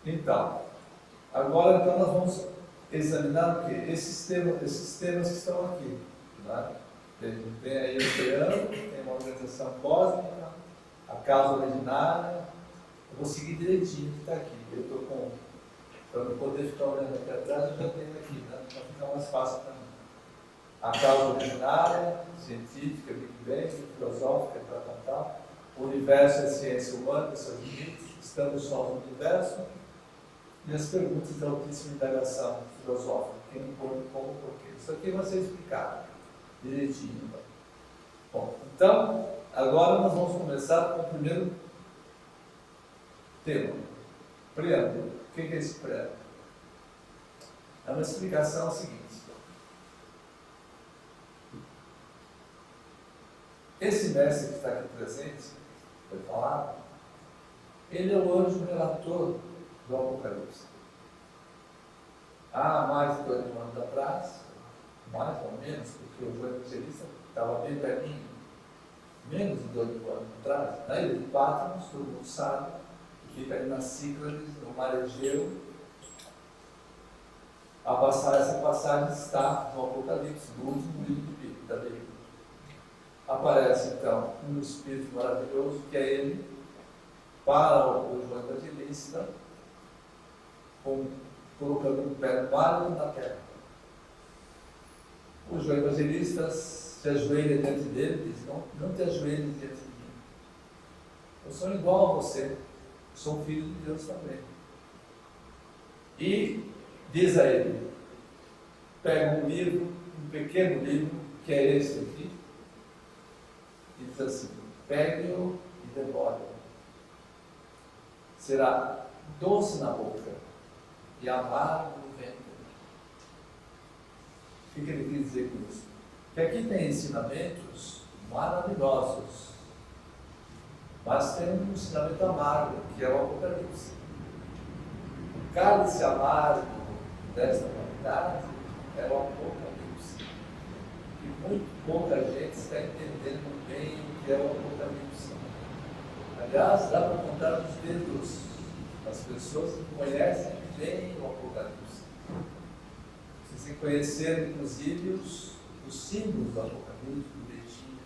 Então, agora então nós vamos examinar o quê? Esses temas que estão aqui. Né? Tem aí o oceano, tem uma organização cósmica, a causa originária. Eu vou seguir direitinho o que está aqui. Eu estou com. Para não poder ficar olhando aqui atrás, eu já tenho aqui, né? Para ficar mais fácil para mim. A causa originária, científica, Big Bang, filosófica, tal. O universo é ciência humana, seus limites, estamos só no universo. E as perguntas da altíssima indagação filosófica, quem, quando, como, porquê. Isso aqui vai ser explicado direitinho. Bom, então, agora nós vamos começar com o primeiro tema, preâmbulo. O que é esse preâmbulo? É uma explicação seguinte. Esse mestre que está aqui presente, foi falado, ele é o anjo relator do Apocalipse. Há mais de 2 anos atrás, mais ou menos, porque o João Evangelista estava bem pertinho, menos de 2 anos atrás, na ilha de Patmos, todo mundo sabe, que fica ali nas Cíclades, no mar Egeu. Essa passagem está no Apocalipse, no último livro da Bíblia. Aparece então um espírito maravilhoso que é ele, para o João Evangelista, colocando um pé no mar e na terra. O João Evangelista se ajoelha diante dele e diz: não te ajoelhes diante de mim. Eu sou igual a você, sou filho de Deus também. E diz a ele: pega um livro, um pequeno livro, que é esse aqui, e diz assim: pegue-o e devore-o. Será doce na boca e amargo no ventre. O que ele quis dizer com isso? Que aqui tem ensinamentos maravilhosos, mas tem um ensinamento amargo, que é o Apocalipse. O cálice amargo desta humanidade é o Apocalipse. E muito pouca gente está entendendo bem o que é o Apocalipse. Aliás, dá para contar nos dedos as pessoas que conhecem bem o Apocalipse. Vocês têm que conhecer, inclusive, os símbolos do Apocalipse, do direitinho.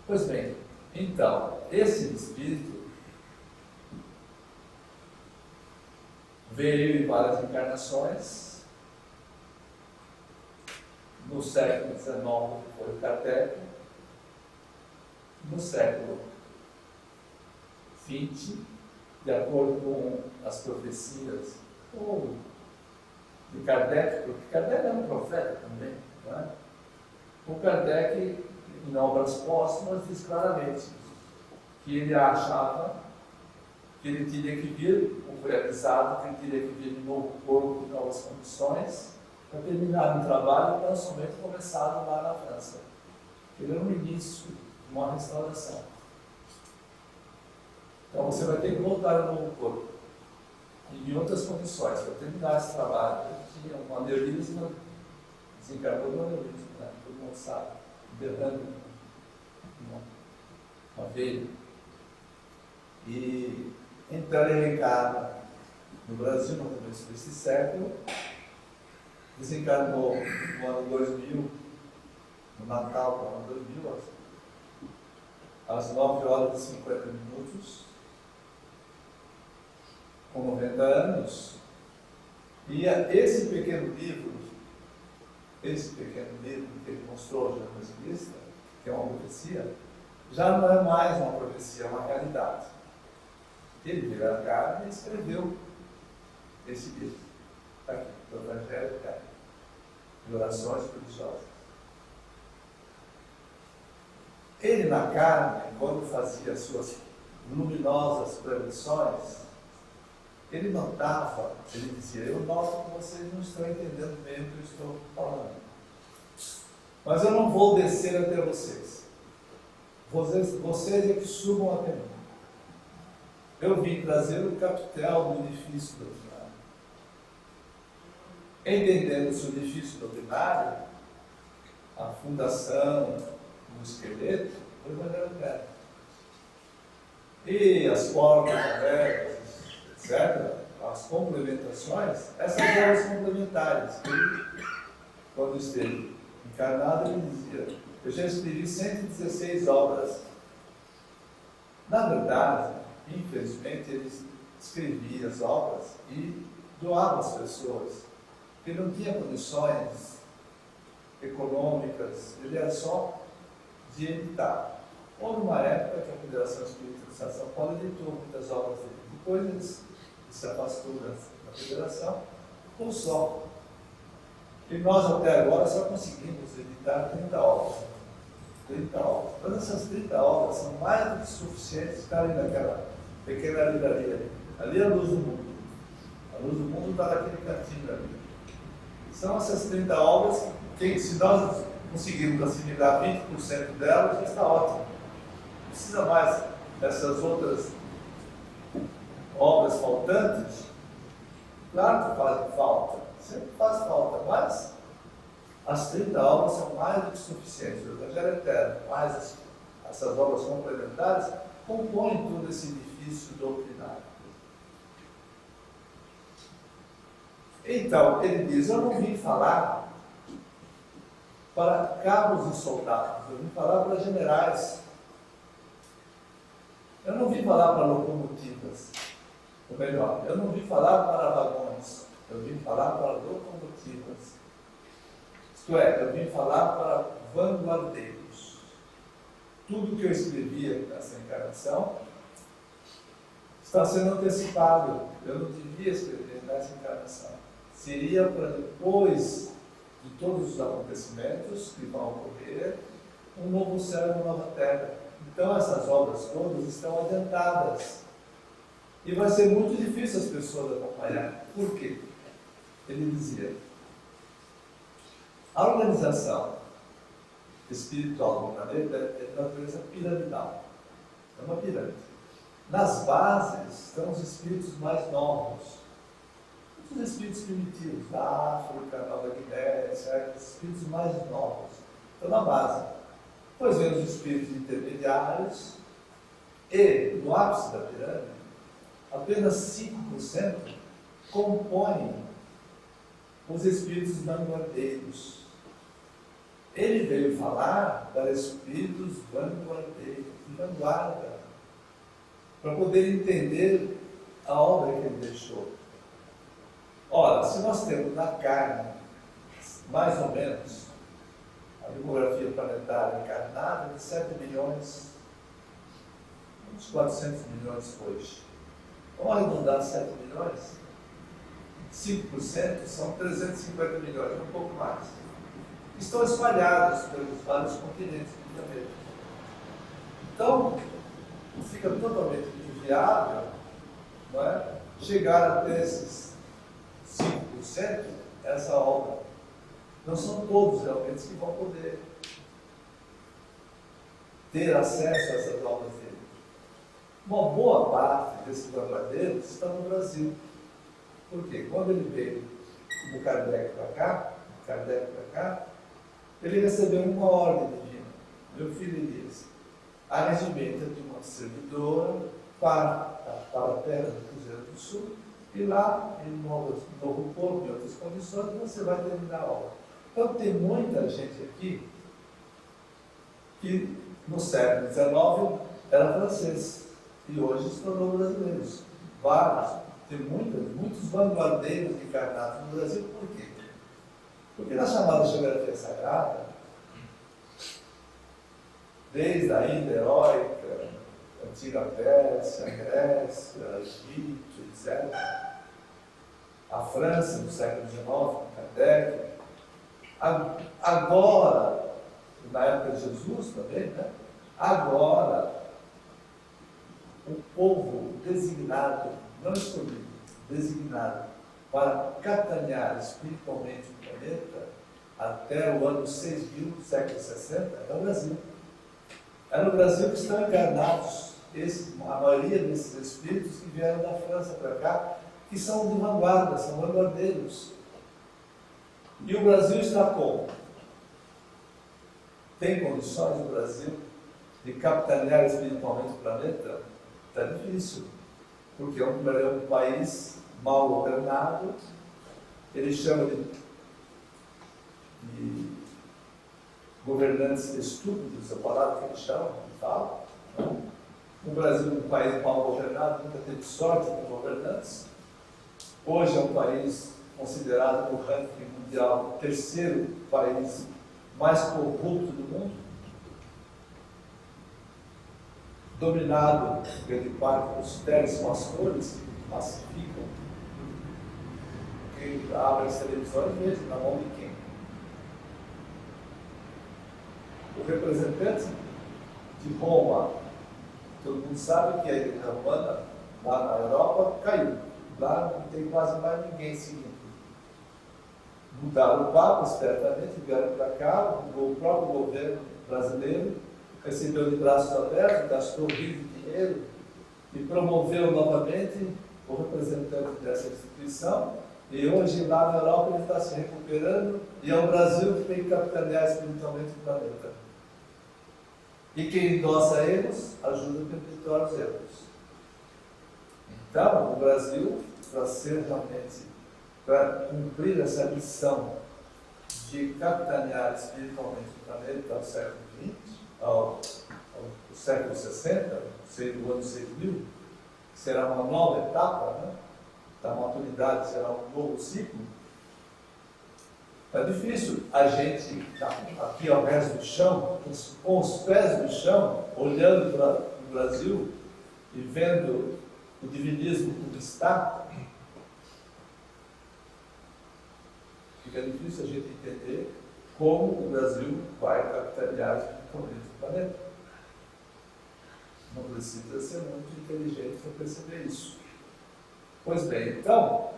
Pois bem, então, esse espírito veio em várias encarnações. No século XIX foi Kardec. No século XX, de acordo com as profecias de Kardec, porque Kardec era um profeta também, não é? O Kardec, em obras póstumas, diz claramente que ele achava que ele teria que vir, ou foi avisado que ele teria que vir de novo corpo, em novas condições, para terminar um trabalho tão somente começado lá na França. Ele era um início de uma restauração. Então você vai ter que voltar ao novo corpo, em outras condições, para terminar esse trabalho. Ele tinha um aneurisma, desencarnou do aneurisma, né? Todo mundo sabe, derrame uma veia. E então ele reencarna no Brasil, no começo desse século, desencarnou no ano 2000, no Natal, no ano 2000, às 9 horas e 50 minutos, com 90 anos, e esse pequeno livro que ele mostrou ao João Evangelista, que é uma profecia, já não é mais uma profecia, é uma realidade. Ele veio a carne e escreveu esse livro. Está aqui, o Evangelho de Orações Prodigiosas. Ele na carne, quando fazia suas luminosas predições, ele notava, ele dizia: eu noto que vocês não estão entendendo bem o que eu estou falando, mas eu não vou descer até vocês. Vocês é que subam até mim. Eu vim trazer o capitel do edifício doutrinário. Entendendo-se o edifício doutrinário, a fundação, o esqueleto, o Evangelho Eterno. E as portas abertas, etc., as as complementações, essas obras complementares. Ele, quando esteve encarnado, ele dizia: eu já escrevi 116 obras. Na verdade, infelizmente, ele escrevia as obras e doava às pessoas, porque não tinha condições econômicas, ele era só de editar. Houve uma época que a Federação Espírita do Estado de São Paulo editou muitas obras dele. Depois ele se afastou da Federação, ficou só. E nós até agora só conseguimos editar 30 obras. 30 obras. Mas essas 30 obras são mais do que suficientes para estarem naquela pequena livraria ali. Ali é a Luz do Mundo. A Luz do Mundo está naquele cantinho ali. São essas 30 obras que, se nós conseguirmos assimilar 20% delas, já está ótimo. Não precisa mais dessas outras obras faltantes. Claro que fazem falta, sempre faz falta, mas as 30 obras são mais do que suficientes. O Evangelho Eterno, mais essas obras complementares, compõem todo esse edifício doutrinário. Então, ele diz: eu não vim falar para cabos e soldados, eu vim falar para generais. Eu não vim falar para locomotivas. Ou melhor, eu não vim falar para vagões, eu vim falar para locomotivas. Isto é, eu vim falar para vanguardeiros. Tudo que eu escrevia nessa encarnação está sendo antecipado. Eu não devia escrever nessa encarnação. Seria para depois de todos os acontecimentos que vão ocorrer, um novo céu e uma nova terra. Então essas obras todas estão adiantadas. E vai ser muito difícil as pessoas acompanharem. Por quê? Ele dizia: a organização espiritual do planeta é de natureza piramidal. É uma pirâmide. Nas bases estão os espíritos mais novos. Os espíritos primitivos da África, Nova Guiné, certo? Os espíritos mais novos estão na base. Depois vem os espíritos intermediários e, no ápice da pirâmide, apenas 5% compõem os espíritos vanguardeiros. Ele veio falar para espíritos vanguardeiros, de vanguarda, para poder entender a obra que ele deixou. Ora, se nós temos na carne, mais ou menos, a demografia planetária encarnada de 7 milhões, uns 400 milhões hoje. Vamos arredondar 7 milhões? 5% são 350 milhões, um pouco mais. Estão espalhados pelos vários continentes do planeta. Então, fica totalmente inviável, não é, chegar até esses 5%, essa obra. Não são todos realmente que vão poder ter acesso a essas obras dele. Uma boa parte desses vanguardeiros estão no Brasil. Por quê? Quando ele veio do Kardec para cá, ele recebeu uma ordem divina. Meu filho Elias, arregimenta-te uma servidora para a terra do Cruzeiro do Sul, e lá, em novo corpo, em outras condições, você vai terminar a obra. Então, tem muita gente aqui que no século XIX era francês e hoje se tornou brasileiros. Vários. Tem muitos vanguardeiros encarnados no Brasil. Por quê? Porque na chamada geografia sagrada, desde a Índia heróica, antiga Pérsia, Grécia, Egito, etc., a França no século XIX, Kardec, agora, na época de Jesus também, né? Agora, o povo designado, não escolhido, designado para capitanear espiritualmente o planeta até o ano 6000, século 60, é o Brasil. É no Brasil que estão encarnados a maioria desses espíritos que vieram da França para cá, que são de vanguarda, são vanguardeiros. E o Brasil está como? Tem condições o Brasil de capitanear espiritualmente o planeta? Está difícil, porque é um país mal governado, ele chama de governantes estúpidos, a palavra que ele chama, ele fala. O Brasil é um país mal governado, nunca teve sorte com governantes. Hoje é um país considerado no ranking mundial o terceiro país mais corrupto do mundo, dominado em grande parte pelos telespastores que massificam, que abrem as televisões mesmo, na mão de quem? O representante de Roma, todo mundo sabe que a Igreja Romana, lá na Europa, caiu. Lá não tem quase mais ninguém seguindo. Mudaram o Papa, espertamente, vieram para cá, o próprio governo brasileiro recebeu de braços abertos, gastou rios de dinheiro e promoveu novamente o representante dessa instituição. E hoje, lá na Europa, ele está se recuperando e é o Brasil que tem que capitanear espiritualmente o planeta. E quem endossa erros, ajuda a perpetuar os erros. Então, o Brasil, para ser realmente, para cumprir essa missão de capitanear espiritualmente o planeta ao século XX, ao século 60, do ano 6000, será uma nova etapa, né? Da maturidade, será um novo ciclo. É difícil a gente, aqui ao resto do chão, com os pés no chão, olhando para o Brasil e vendo o divinismo como está, fica difícil a gente entender como o Brasil vai capitalizar espiritualmente o planeta. Não precisa ser muito inteligente para perceber isso. Pois bem, então,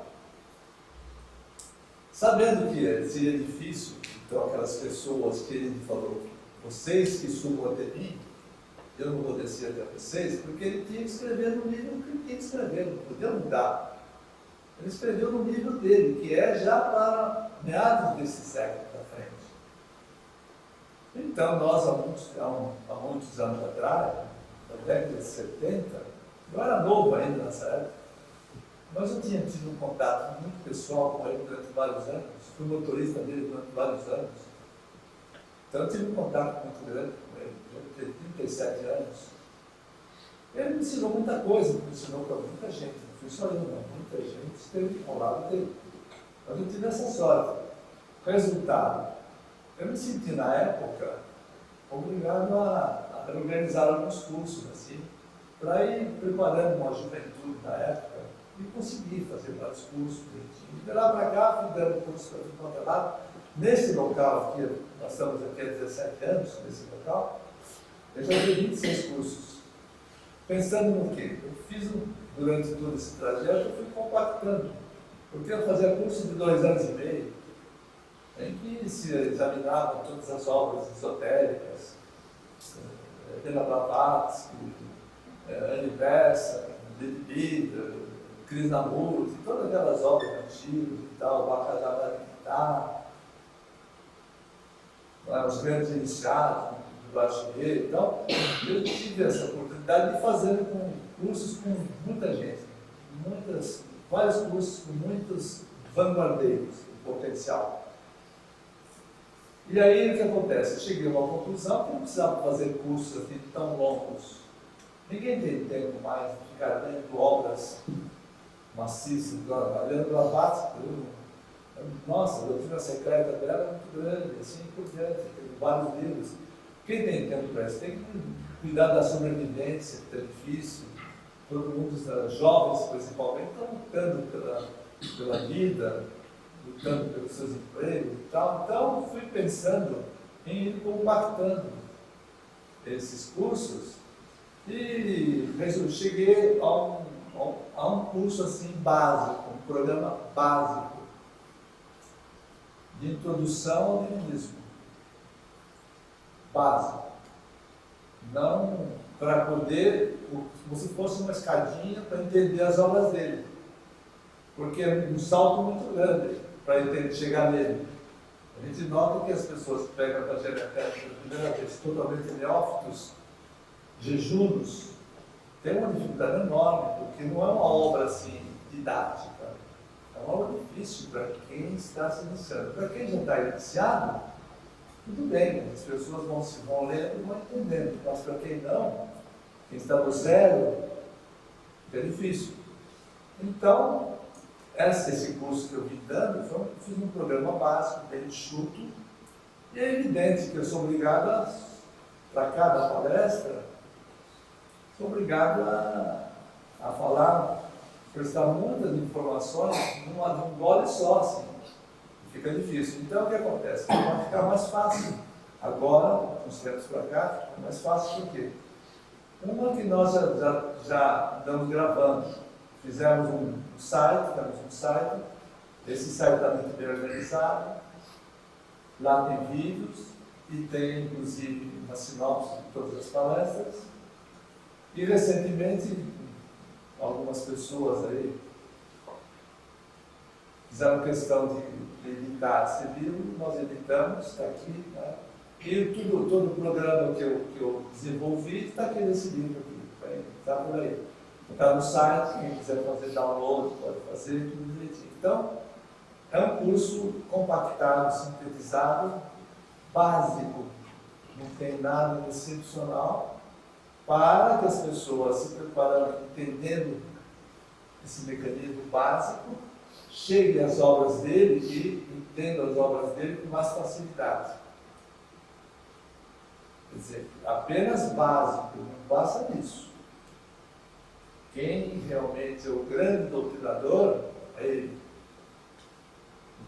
sabendo que seria difícil, então aquelas pessoas que ele falou, vocês que subam até mim, eu não vou descer até vocês, porque ele tinha que escrever no nível que ele tinha que escrever, não podia mudar. Ele escreveu no nível dele, que é já para meados desse século para frente. Então, nós, há muitos anos atrás, na década de 70, eu era novo ainda nessa época, mas eu tinha tido um contato muito pessoal com ele durante vários anos, fui motorista dele durante vários anos. Então eu tive um contato muito grande com ele, eu tenho 37 anos. Ele me ensinou muita coisa, me ensinou para muita gente, não fui só eu não, muita gente esteve ao lado dele. Mas eu tive essa sorte. Resultado, eu me senti na época obrigado a organizar alguns cursos assim, para ir preparando uma juventude na época e conseguir fazer vários cursos. De lá para cá, fui dando cursos para tudo quanto é lado. Nesse local aqui, nós estamos aqui há 17 anos, nesse local, eu já dei 26 cursos. Pensando no quê? Eu fiz, durante todo esse trajeto, eu fui compactando. Porque eu fazia curso de 2 anos e meio, em que se examinavam todas as obras esotéricas, Pela Blavatsky, Aniversa, Bebida, Krishnamurti, todas aquelas obras antigas e tal, Bhakti-Ramayana, os grandes iniciados do Bachelier e tal, eu tive essa oportunidade de fazer cursos com muita gente, vários cursos com muitos vanguardeiros de potencial. E aí o que acontece? Eu cheguei a uma conclusão que não precisava fazer cursos assim tão longos. Ninguém tem tempo mais de ficar lendo obras maciças, olhando Blavatsky. Nossa, a doutrina secreta dela é muito grande, assim por diante, tem vários livros. Quem tem tempo para isso? Tem que cuidar da sobrevivência, que é difícil. Todo mundo, os jovens principalmente, estão lutando pela vida, lutando pelos seus empregos e tal. Então, fui pensando em ir compactando esses cursos e cheguei a um curso assim básico, um programa básico de introdução ao divinismo. Básico. Não para poder, como se fosse uma escadinha para entender as obras dele. Porque é um salto muito grande para chegar nele. A gente nota que as pessoas que pegam a Tagênia pela primeira vez totalmente neófitos, jejunos, tem uma dificuldade enorme, porque não é uma obra assim didática. É algo difícil para quem está se iniciando. Para quem já está iniciado, tudo bem, as pessoas vão lendo e vão entendendo. Mas para quem não, quem está do zero, é difícil. Então, esse curso que eu vim dando, fiz um programa básico, bem enxuto, e é evidente que eu sou obrigado, para cada palestra, sou obrigado a falar, prestar muitas informações num gole só, assim. Fica difícil. Então, o que acontece? Vai ficar mais fácil. Agora, uns tempos para cá, fica mais fácil por quê? Uma que nós já estamos gravando. Fizemos um site, esse site está muito bem organizado, lá tem vídeos e tem inclusive uma sinopse de todas as palestras. E recentemente, algumas pessoas aí fizeram questão de editar esse livro, nós editamos, está aqui, né? E todo o programa que eu desenvolvi está aqui nesse livro aqui, está por aí. Está no site, quem quiser fazer download pode fazer, tudo direitinho. Então, é um curso compactado, sintetizado, básico, não tem nada de excepcional, para que as pessoas se preparando, entendendo esse mecanismo básico, cheguem às obras dele e entendam as obras dele com mais facilidade. Quer dizer, apenas básico, não passa disso. Quem realmente é o grande doutrinador é ele.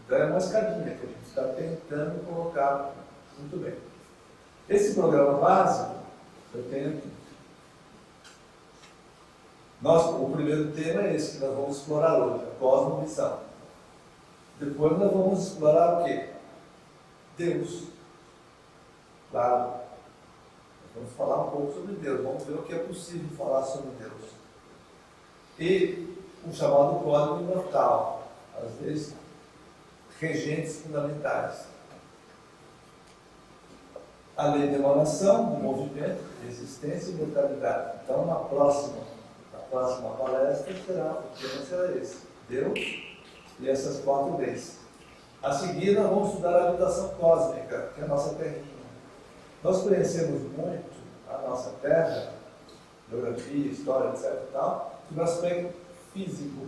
Então é uma escadinha que a gente está tentando colocar muito bem. Esse programa básico, eu tenho aqui. O primeiro tema é esse que nós vamos explorar hoje, a cosmovisão. Depois nós vamos explorar o quê? Deus. Claro. Nós vamos falar um pouco sobre Deus, vamos ver o que é possível falar sobre Deus. E o chamado código imortal, às vezes regentes fundamentais. A lei de emanação, do movimento, de existência e imortalidade. Então, na próxima palestra o tema será esse: Deus e essas 4 leis. A seguir, nós vamos estudar a habitação cósmica, que é a nossa terrinha. Nós conhecemos muito a nossa terra, geografia, história, etc. e tal, no aspecto físico.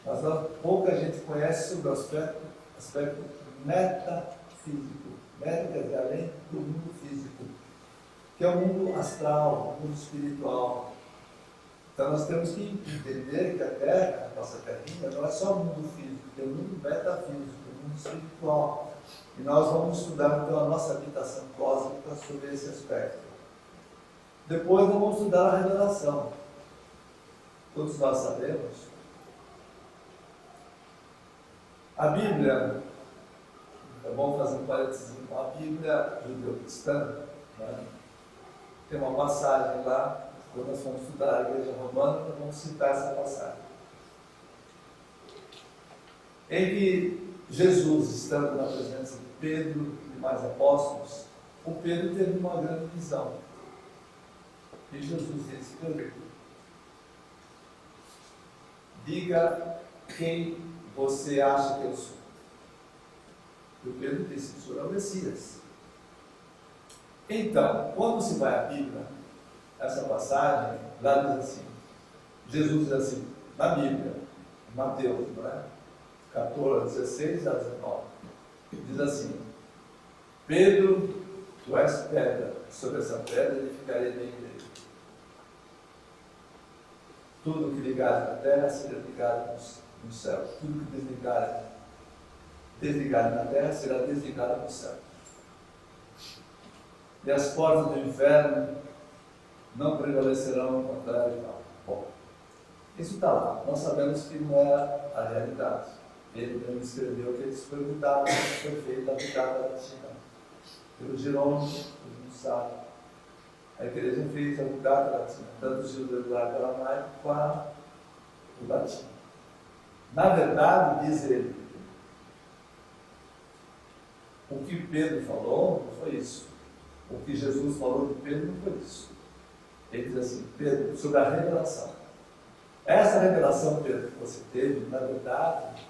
Mas pouca gente conhece sobre o aspecto metafísico. Meta quer dizer além do mundo físico, que é o mundo astral, o mundo espiritual. Então nós temos que entender que a Terra, a nossa terrinha, não é só o mundo físico, tem o mundo metafísico, o mundo espiritual. E nós vamos estudar então a nossa habitação cósmica sobre esse aspecto. Depois nós vamos estudar a revelação. Todos nós sabemos. A Bíblia, é bom fazer um parênteses, a Bíblia judeu-cristã, né? Tem uma passagem lá, quando nós vamos estudar a Igreja Romana, nós vamos citar essa passagem. Em que Jesus, estando na presença de Pedro e mais apóstolos, o Pedro teve uma grande visão. E Jesus disse: Pedro, diga quem você acha que eu sou. E o Pedro disse: o Senhor é o Messias. Então, quando se vai à Bíblia, essa passagem, lá diz assim, Jesus diz assim, na Bíblia, Mateus, não é? 14, 16 a 19, diz assim: Pedro, tu és pedra, sobre essa pedra edificarei minha igreja. Tudo que ligar na terra será ligado no céu. Tudo que desligar na terra será desligado no céu. E as portas do inferno não prevalecerão contra ele. Bom, isso está lá. Nós sabemos que não é a realidade. Ele mesmo escreveu que isso foi mudado, foi feito a Vulgata Latina. Pelo Jerônimo, todo mundo sabe. A igreja fez a Vulgata Latina, traduziu do hebraico aramaico para o latim. Na verdade, diz ele, o que Pedro falou não foi isso. O que Jesus falou de Pedro não foi isso. Ele diz assim: Pedro, sobre a revelação. Essa revelação, Pedro, que você teve, na verdade,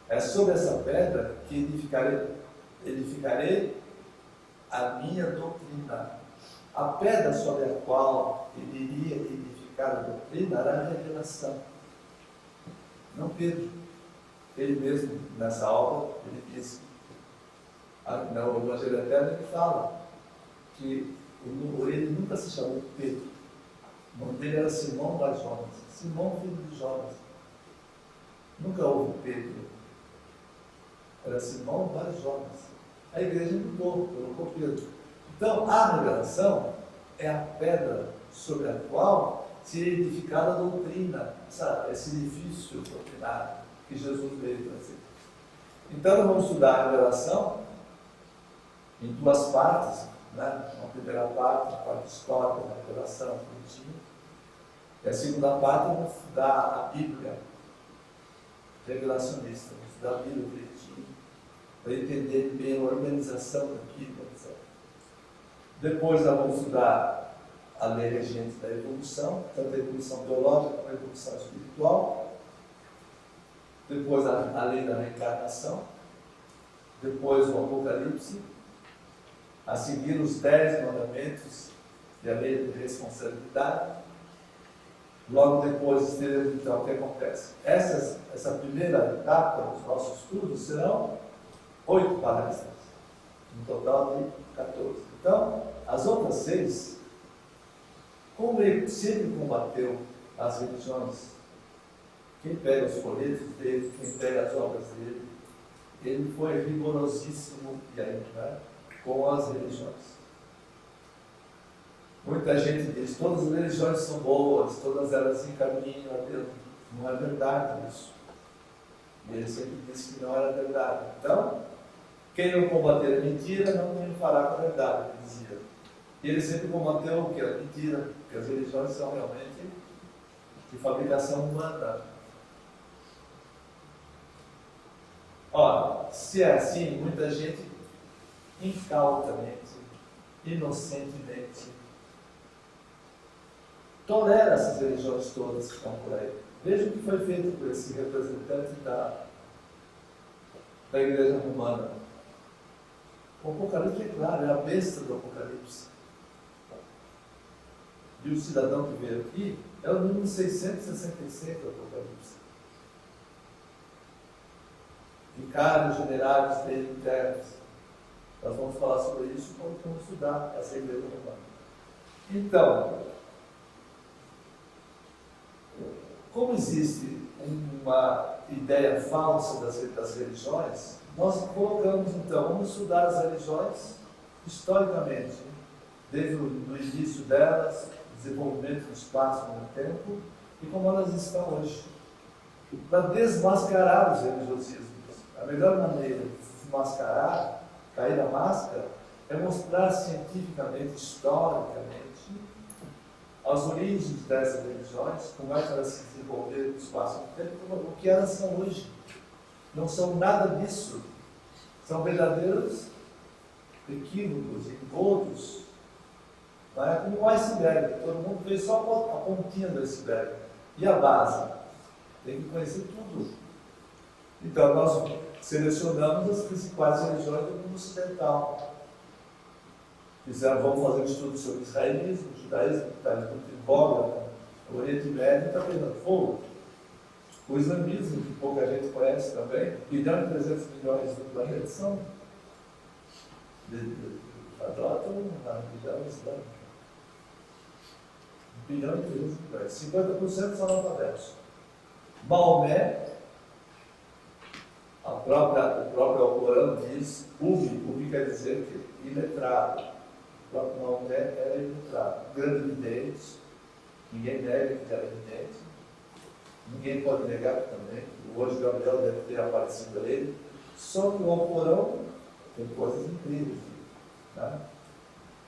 é sobre essa pedra que edificarei a minha doutrina. A pedra sobre a qual ele iria edificar a doutrina era a revelação. Não Pedro. Ele mesmo, nessa aula, ele disse, no Evangelho Eterno, ele fala que ele nunca se chamou Pedro. O nome dele era Simão Bar Jonas. Simão, filho de Jonas. Nunca houve Pedro. Era Simão Bar Jonas. A igreja mudou, colocou Pedro. Então, a revelação é a pedra sobre a qual se edificada a doutrina, esse edifício doutrinário que Jesus veio trazer. Então, nós vamos estudar a revelação em duas partes, né? Uma primeira parte, a parte histórica da revelação, e a segunda parte, vamos estudar a Bíblia revelacionista, vamos estudar a Bíblia direitinho, para entender bem a organização da Bíblia, etc. Depois nós vamos estudar a lei regente da evolução, tanto a evolução biológica como a evolução espiritual. Depois a lei da reencarnação. Depois o Apocalipse. A seguir os 10 mandamentos e a lei de responsabilidade. Logo depois, então, o que acontece? Essa primeira etapa dos nossos estudos serão 8 palestras, um total de 14. Então, as outras 6, como ele sempre combateu as religiões, quem pega os folhetos dele, quem pega as obras dele, ele foi rigorosíssimo e aí, né, com as religiões. Muita gente diz, todas as religiões são boas, todas elas encaminham a Deus. Não é verdade isso. E ele sempre disse que não era verdade. Então, quem não combater a mentira, não fará com a verdade, ele dizia. E ele sempre combateu o que? A mentira, porque as religiões são realmente de fabricação humana. Ora, se é assim, muita gente incautamente, inocentemente, tolera essas religiões todas que estão por aí. Veja o que foi feito por esse representante da igreja romana. O Apocalipse é claro, é a besta do Apocalipse. E o cidadão que veio aqui é o número 666 do Apocalipse. Vicários, generais dele internos. Nós vamos falar sobre isso quando vamos estudar essa igreja romana. Então, como existe uma ideia falsa das religiões, nós colocamos, então, vamos estudar as religiões historicamente, desde o início delas, desenvolvimento do espaço no tempo, e como elas estão hoje, para desmascarar os religiosismos. A melhor maneira de desmascarar, cair a máscara, é mostrar cientificamente, historicamente, as origens dessas religiões, como é que elas se desenvolveram no espaço do tempo, o que elas são hoje. Não são nada disso. São verdadeiros equívocos, engodos. É como um iceberg. Todo mundo vê só a pontinha do iceberg. E a base? Tem que conhecer tudo. Então, nós selecionamos as principais religiões do mundo ocidental. Vamos fazer um estudo sobre o israelismo, o judaísmo, que está muito em voga, o Oriente Médio está pegando fogo. O islamismo, que pouca gente conhece também, 1 bilhão e 300 milhões do planeta são adotam a religião islâmica. 1 bilhão e 300 milhões. 50% são analfabetos. Maomé, o próprio Alcorão diz, Ubi quer dizer que iletrado. O próprio Maomé era iletrado. Grande vidente, ninguém nega que era vidente. Ninguém pode negar também. Hoje Gabriel deve ter aparecido a ele. Só que o Alcorão tem coisas incríveis. Tá?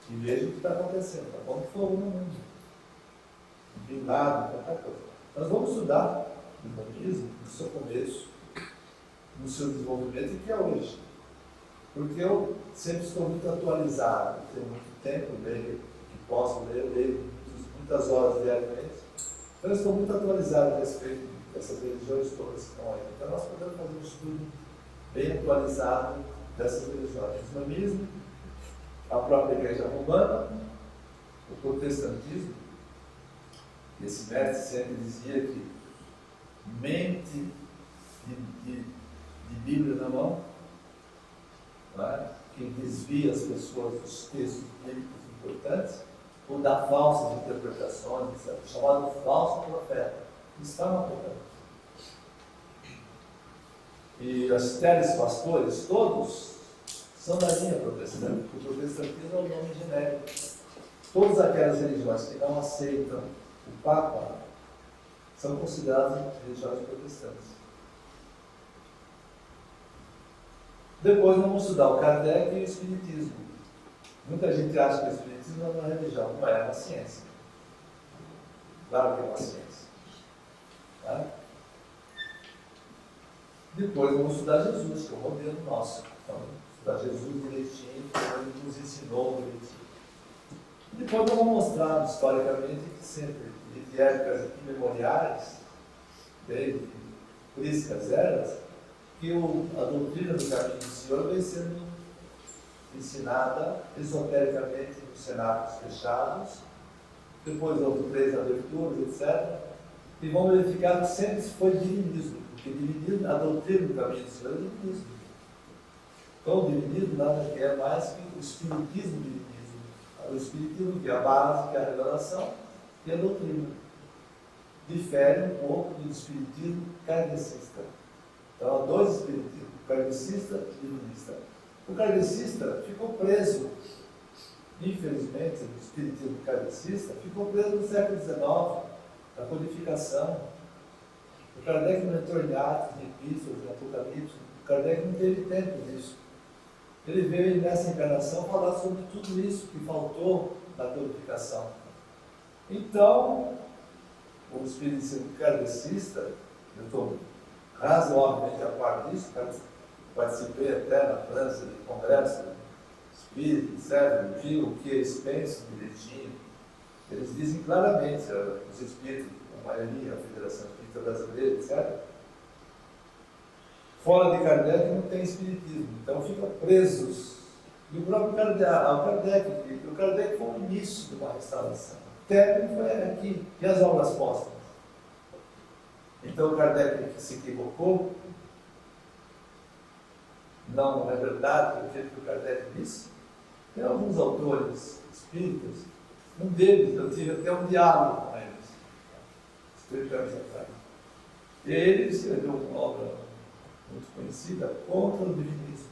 E veja o que está acontecendo. Está pondo fogo no mundo. Blindado, qualquer coisa. Nós vamos estudar o islamismo no seu começo, no seu desenvolvimento e que é hoje. Porque eu sempre estou muito atualizado. Tenho muito tempo, leio, que posso ler, leio muitas horas diariamente. Então eu estou muito atualizado a respeito dessas religiões todas que estão aí. Então nós podemos fazer um estudo bem atualizado dessas religiões. O islamismo, a própria igreja romana, o protestantismo. Esse mestre sempre dizia que mente de Bíblia na mão, não é? Que desvia as pessoas dos textos bíblicos importantes, ou dá falsas interpretações, chamado falso profeta. Isso está no Apocalipse. E os telespastores, todos, são da linha protestante, porque o protestantismo é o nome genérico. Todas aquelas religiões que não aceitam o Papa são consideradas religiões protestantes. Depois vamos estudar o Kardec e o Espiritismo. Muita gente acha que o Espiritismo é uma religião, não é uma ciência. Claro que é uma ciência. Tá? Depois vamos estudar Jesus, que é o modelo nosso. Então, estudar Jesus direitinho, como ele nos ensinou direitinho. Depois vamos mostrar historicamente que sempre, de épocas imemoriais, desde priscas eras, que a doutrina do caminho do Senhor vem sendo ensinada esotericamente nos cenários fechados, depois houve 3 aberturas, etc. E vão verificar que sempre foi divinismo, porque divinismo, a doutrina do caminho do Senhor é divinismo. Então, o divinismo nada é mais que o espiritismo divinismo. O espiritismo, que é a base, que é a revelação, e a doutrina. Difere um pouco do espiritismo kardecista. Então, há 2 espiritismos, o kardecista e o divinista. O kardecista ficou preso, infelizmente, o espiritismo kardecista ficou preso no século XIX, na codificação. O Kardec não entrou em Atos, em Epístolas, em Apocalipse. O Kardec não teve tempo disso. Ele veio nessa encarnação falar sobre tudo isso que faltou na codificação. Então, o espiritismo kardecista, eu estou razoavelmente a par disso, participei até na França de congresso espírita, etc., vi o que eles pensam direitinho. Eles dizem claramente, os espíritos, a maioria, a Federação Espírita Brasileira, etc., fora de Kardec não tem espiritismo, então ficam presos. E o próprio Kardec foi o início de uma restauração. O término foi aqui, e as aulas póstumas. Então o Kardec se equivocou, não é verdade o jeito que o Kardec disse. Tem alguns autores espíritas, um deles, eu tive até um diálogo com eles, 30 anos atrás. E ele escreveu uma obra muito conhecida contra o divinismo.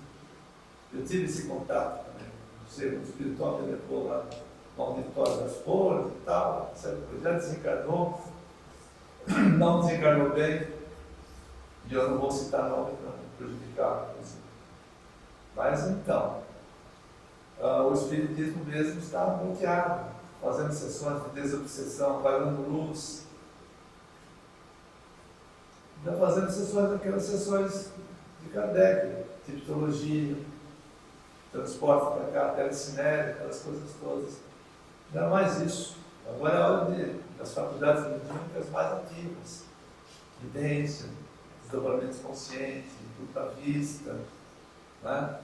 Eu tive esse contato também. O ser espiritual me levou lá no auditório das Flores e tal, já desencarnou, não desencarnou bem, e eu não vou citar nome para não prejudicar. Mas então, o espiritismo mesmo está bloqueado, fazendo sessões de desobsessão, pagando luz. Está fazendo sessões, aquelas sessões de Kardec, tipologia, transporte para cá, telecinese, aquelas coisas todas. Ainda mais isso. Agora é a hora das faculdades mediúnicas mais ativas. Vidência, desdobramento consciente, dupla vista. Né?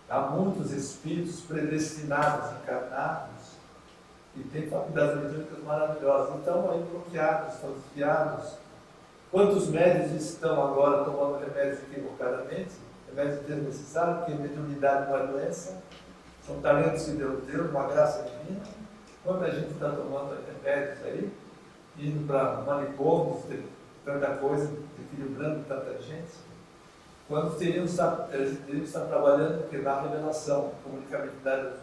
Há muitos espíritos predestinados, encarnados, e tem faculdades mediúnicas maravilhosas. Então, aí bloqueados, estão desviados. Quantos médios estão agora tomando remédios equivocadamente? Remédios desnecessários, porque mediunidade não é doença. São talentos que Deus deu, uma graça divina. Quanta gente está tomando remédios aí, indo para manicômios, tanta coisa, equilibrando tanta gente. Quando eles deveriam estar trabalhando porque na revelação, comunicabilidade,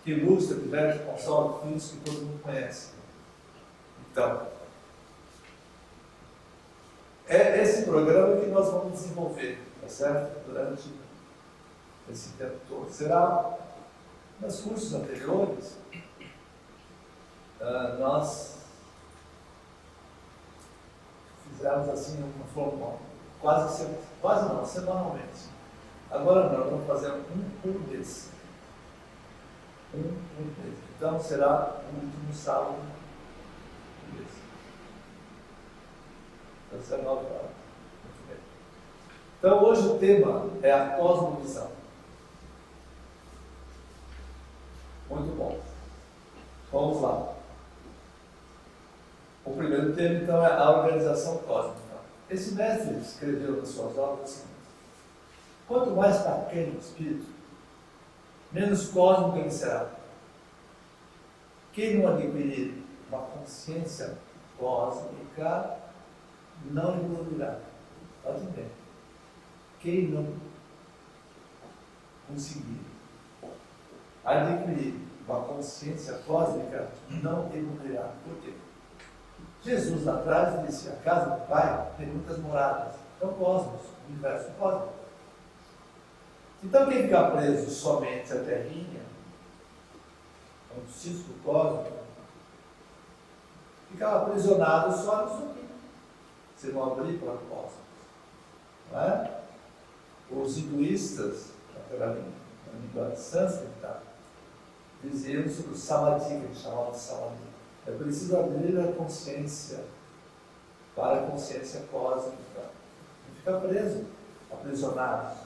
que ilustra, diverte, consola, filhos que todo mundo conhece. Então, é esse programa que nós vamos desenvolver, tá certo? Durante esse tempo todo. Será nos cursos anteriores, nós fizemos assim uma forma quase não, semanalmente. Agora não, vamos fazer um por mês. Um por mês. Então será o último sábado do mês. Às 19 horas. Muito bem. Então, hoje o tema é a cosmovisão. Muito bom. Vamos lá. O primeiro tema, então, é a organização cósmica. Esse mestre escreveu nas suas obras o seguinte: quanto mais pequeno o espírito, menos cósmico ele será. Quem não adquirir uma consciência cósmica não evoluirá. Pode ver. Quem não conseguir adquirir uma consciência cósmica não evoluirá. Por quê? Jesus lá atrás disse: a casa do Pai tem muitas moradas. É o cosmos, o universo cósmico. Então quem ficar preso somente à terrinha, um cisco cósmico, ficava aprisionado só nisso aqui, se não abrir para o cosmos. Não é? Os hinduístas, na língua sânscrita, diziam sobre o samadhi, que eles chamavam de samadhi. É preciso abrir a consciência para a consciência cósmica. Não ficar preso, aprisionados,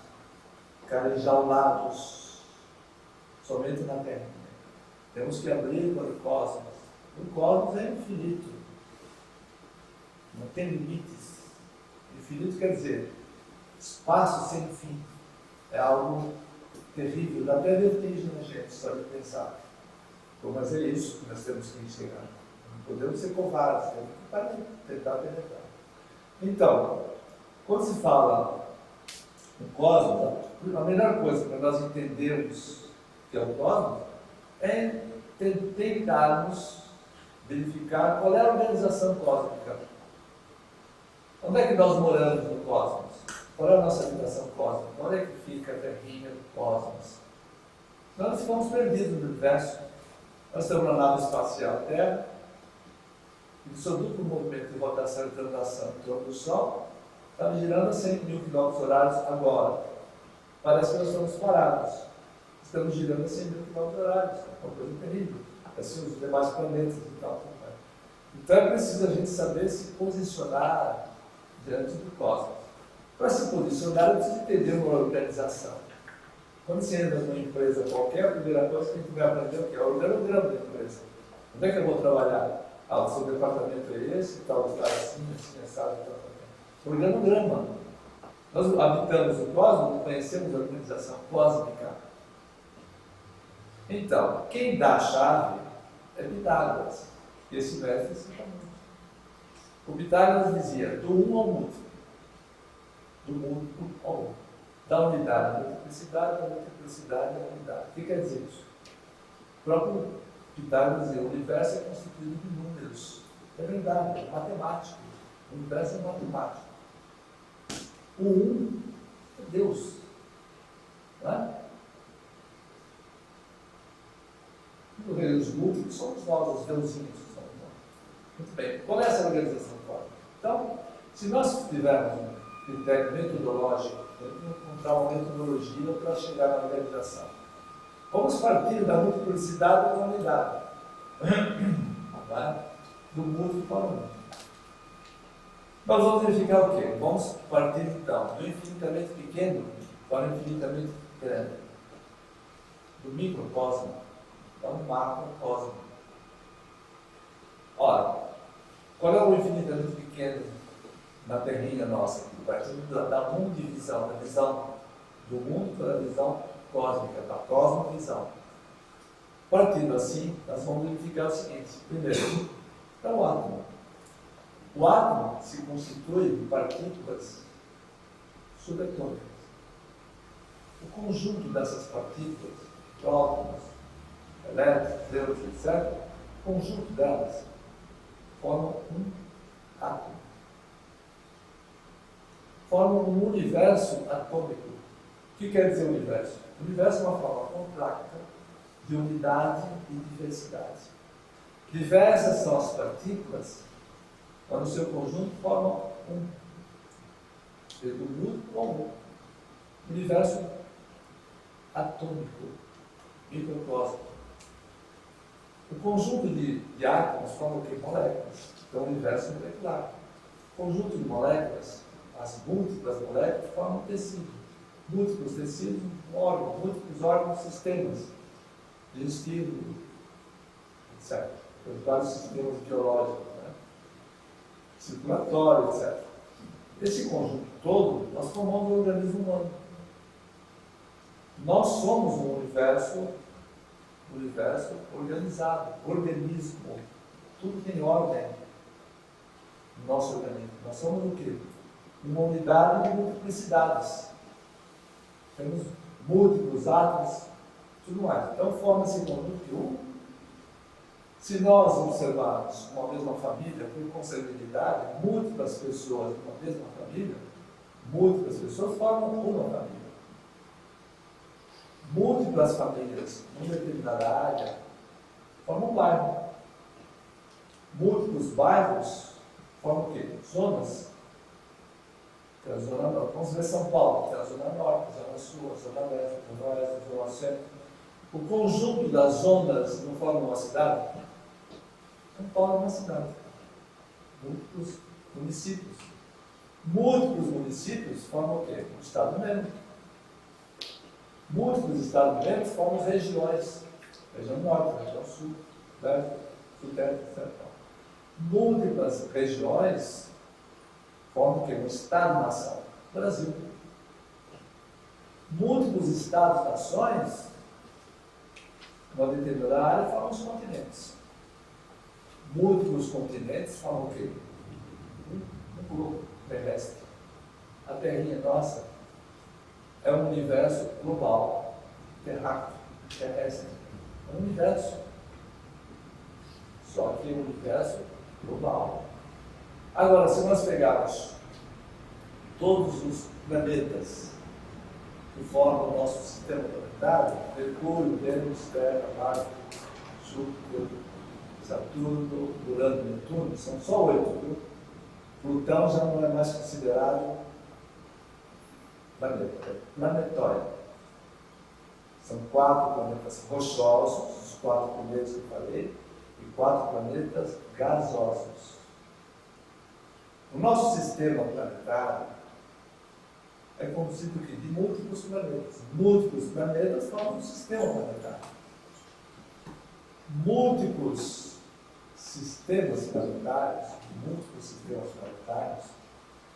ficar enjaulados somente na Terra. Temos que abrir para o cosmos. O cosmos é infinito. Não tem limites. Infinito quer dizer espaço sem fim. É algo terrível. Dá até vertigem na gente só de pensar. Bom, mas é isso que nós temos que enxergar. Não podemos ser covardes, temos que tentar penetrar. Então, quando se fala no cosmos, a melhor coisa para nós entendermos o que é o cosmos é tentarmos verificar qual é a organização cósmica. Onde é que nós moramos no cosmos? Qual é a nossa habitação cósmica? Onde é que fica a terrinha do cosmos? Nós ficamos perdidos no universo. Nós estamos na nave espacial Terra, e sob duplo movimento de rotação e translação em torno do Sol, estamos girando a 100 mil km/h agora. Parece que nós estamos parados. Estamos girando a 100 mil km/h, é uma coisa terrível. Assim os demais planetas e tal. Então é preciso a gente saber se posicionar diante do cosmos. Para se posicionar, é preciso entender uma organização. Quando você entra numa empresa qualquer, a primeira coisa que a gente vai aprender é o quê? É o organograma da empresa. Onde é que eu vou trabalhar? Ah, o seu departamento é esse, tal, está assim, assado, tal. Organograma. Nós habitamos o cosmos, conhecemos a organização cósmica. Então, quem dá a chave é Pitágoras. Esse mestre se chama. O Pitágoras dizia: do um ao múltiplo. Do múltiplo ao múltiplo. Da unidade à multiplicidade, da multiplicidade à unidade. O que quer dizer isso? O próprio Pitágoras dizia: o universo é constituído de números. É verdade, é matemático. O universo é matemático. O um é Deus. Não é? Os múltiplos somos nós, os deusinhos. Somos nós. Muito bem. Qual é essa organização cósmica? Então, se nós tivermos um critério metodológico, temos que encontrar uma metodologia para chegar na organização. Vamos partir da multiplicidade para a unidade. Do múltiplo para o múltiplo. Nós vamos verificar o quê? Vamos partir então do infinitamente pequeno para o infinitamente grande. Do microcosmo para o macrocosmo. Ora, qual é o infinitamente pequeno na terrinha nossa? Partindo da mundivisão, da visão do mundo para a visão cósmica, da cosmovisão. Partindo assim, nós vamos verificar o seguinte: primeiro, é o átomo. O átomo se constitui de partículas subatômicas. O conjunto dessas partículas, prótons, elétrons, nêutrons, etc., o conjunto delas forma um átomo. Forma um universo atômico. O que quer dizer universo? O universo é uma forma compacta de unidade e diversidade. Diversas são as partículas, mas no seu conjunto formam um. Do múltiplo ao múltiplo. Universo atômico, microcósmico. O conjunto de átomos forma o que? Moléculas. Então, o universo molecular. conjunto de moléculas, as múltiplas moléculas, formam um tecido. Múltiplos tecidos, um órgão, múltiplos órgãos, sistemas digestivo, etc. Os vários sistemas biológicos, né? Circulatório, etc. Esse conjunto todo, nós formamos o organismo humano. Nós somos um universo organizado, organismo. Tudo tem ordem no nosso organismo. Nós somos o quê? Uma unidade de multiplicidades. Temos múltiplos átomos, tudo mais. Então forma esse conjunto que se nós observarmos uma mesma família, por consanguinidade, múltiplas pessoas de uma mesma família, múltiplas pessoas formam uma família. Múltiplas famílias numa determinada área formam um bairro. Múltiplos bairros formam o quê? Zonas. Tem a zona norte. Vamos ver São Paulo. Tem a zona norte, a zona sul, a zona leste, a zona oeste, a zona centro. O conjunto das zonas não forma uma cidade? São Paulo é uma cidade. Múltiplos municípios. Múltiplos municípios formam o quê? Um estado membro. Múltiplos estados membros formam regiões. Região norte, região sul, leste, sudeste, central. Múltiplas regiões formam o quê? Um estado-nação. Brasil. Múltiplos estados-nações, uma determinada área, formam os continentes. Múltiplos continentes formam o quê? Um globo terrestre. A terrinha nossa é um universo global, terráqueo, terrestre. É um universo. Só que é um universo global. Agora, se nós pegarmos todos os planetas que formam o nosso sistema planetário, Mercúrio, Vênus, Terra, Marte, Júpiter, Saturno, Urano e Netuno, são só 8, viu? Plutão já não é mais considerado planeta, é planetóide. São 4 planetas rochosos, os 4 primeiros que eu falei, e 4 planetas gasosos. O nosso sistema planetário é composto de múltiplos planetas. Múltiplos planetas formam um sistema planetário. Múltiplos sistemas planetários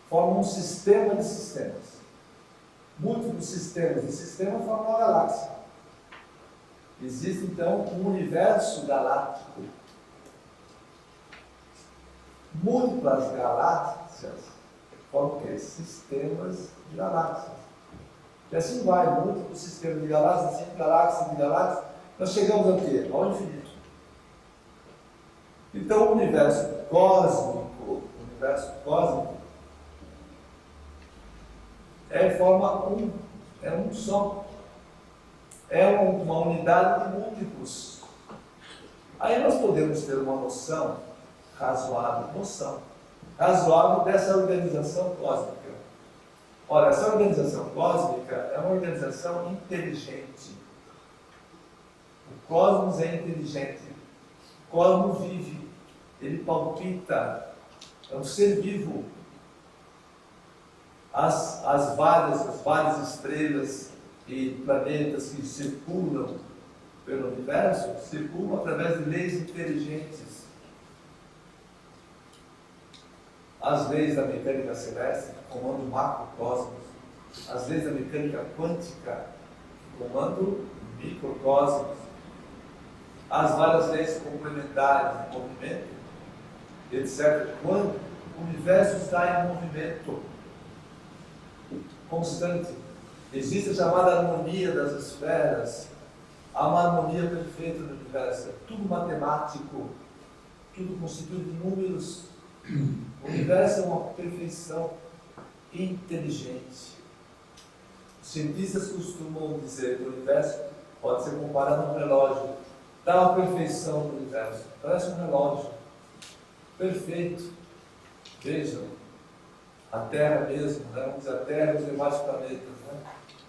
formam um sistema de sistemas. Múltiplos sistemas de sistemas formam uma galáxia. Existe, então, um universo galáctico. Múltiplas galáxias formam o quê? Sistemas de galáxias. E assim vai, múltiplos sistemas de galáxias, assim, galáxias de galáxias. Nós chegamos ao quê? Ao infinito. Então, o universo cósmico forma é um só. É uma unidade de múltiplos. Aí nós podemos ter uma noção razoável dessa organização cósmica. Ora, essa organização cósmica é uma organização inteligente. O cosmos é inteligente. O cosmos vive, ele palpita, é um ser vivo. As várias estrelas e planetas que circulam pelo universo circulam através de leis inteligentes. As leis da mecânica celeste, que comandam o macrocosmos, as leis da mecânica quântica, que comandam o microcosmos, as várias leis complementares de movimento, etc. Quando o universo está em movimento constante, existe a chamada harmonia das esferas, há uma harmonia perfeita no universo, é tudo matemático, tudo constituído de números. O universo é uma perfeição inteligente. Os cientistas costumam dizer que o universo pode ser comparado a um relógio. Dá a perfeição do universo, parece um relógio perfeito. Vejam, a Terra mesmo, né? Vamos dizer, a Terra e os demais planetas, né?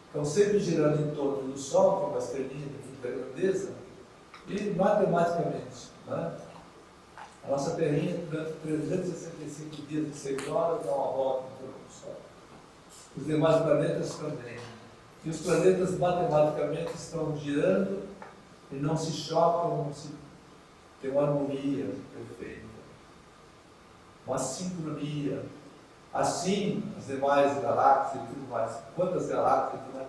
Estão sempre girando em torno do Sol, que é uma estrelinha de muita grandeza, e matematicamente, né? A nossa terrinha, durante 365 dias e 6 horas, dá uma volta em torno do Sol. Os demais planetas também. E os planetas matematicamente estão girando e não se chocam, tem uma harmonia perfeita, uma sincronia. Assim, as demais galáxias e tudo mais. Quantas galáxias? Né?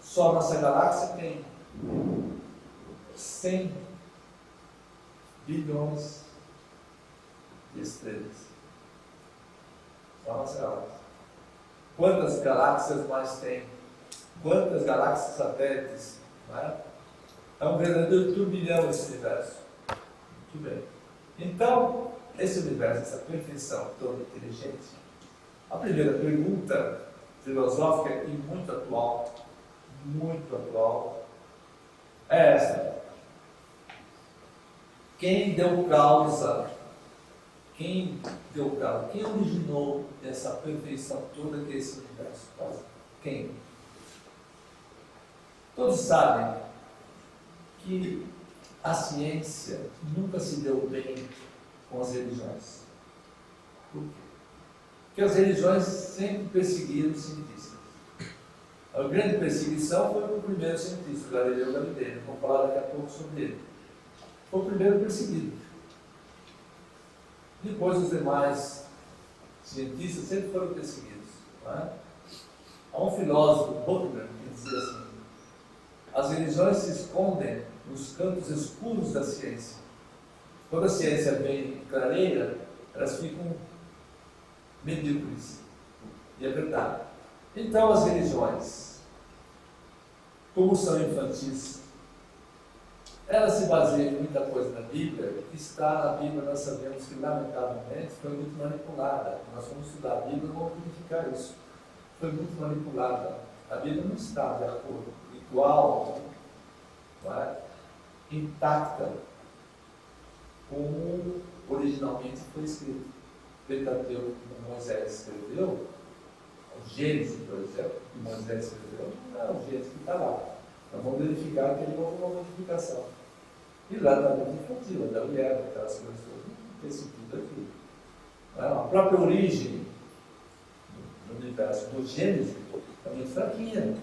Só a nossa galáxia tem 100 bilhões de estrelas. Só a nossa galáxia. Quantas galáxias mais tem? Quantas galáxias satélites? Não é? É um verdadeiro turbilhão esse universo. Muito bem. Então, esse universo, essa perfeição toda inteligente, a primeira pergunta filosófica e muito atual, é essa. Quem deu causa? Quem originou essa perfeição toda que é esse universo? Quem? Todos sabem que a ciência nunca se deu bem com as religiões. Por quê? Porque as religiões sempre perseguiram os cientistas. A grande perseguição foi o primeiro cientista, Galileu Galilei. Vamos falar daqui a pouco sobre ele. Foi o primeiro perseguido. Depois os demais cientistas sempre foram perseguidos. Não é? Há um filósofo, Butler, que dizia assim: as religiões se escondem nos cantos escuros da ciência. Quando a ciência vem clareira, elas ficam medíocres. E é verdade. Então as religiões, como são infantis, elas se baseiam em muita coisa na Bíblia. O que está na Bíblia nós sabemos que, lamentavelmente, foi muito manipulada. Nós vamos estudar a Bíblia e vamos verificar isso. Foi muito manipulada. A Bíblia não está de acordo, igual, não é? Intacta, como originalmente foi escrito. O Pentateuco que Moisés escreveu, o Gênesis, por exemplo, que Moisés escreveu, não é o Gênesis que está lá. Nós vamos verificar que ele houve uma modificação. E lá na Bíblia infantil, da mulher, aquelas coisas todas, não tem sentido aqui. A própria origem do universo, do Gênesis, é muito fraquinha.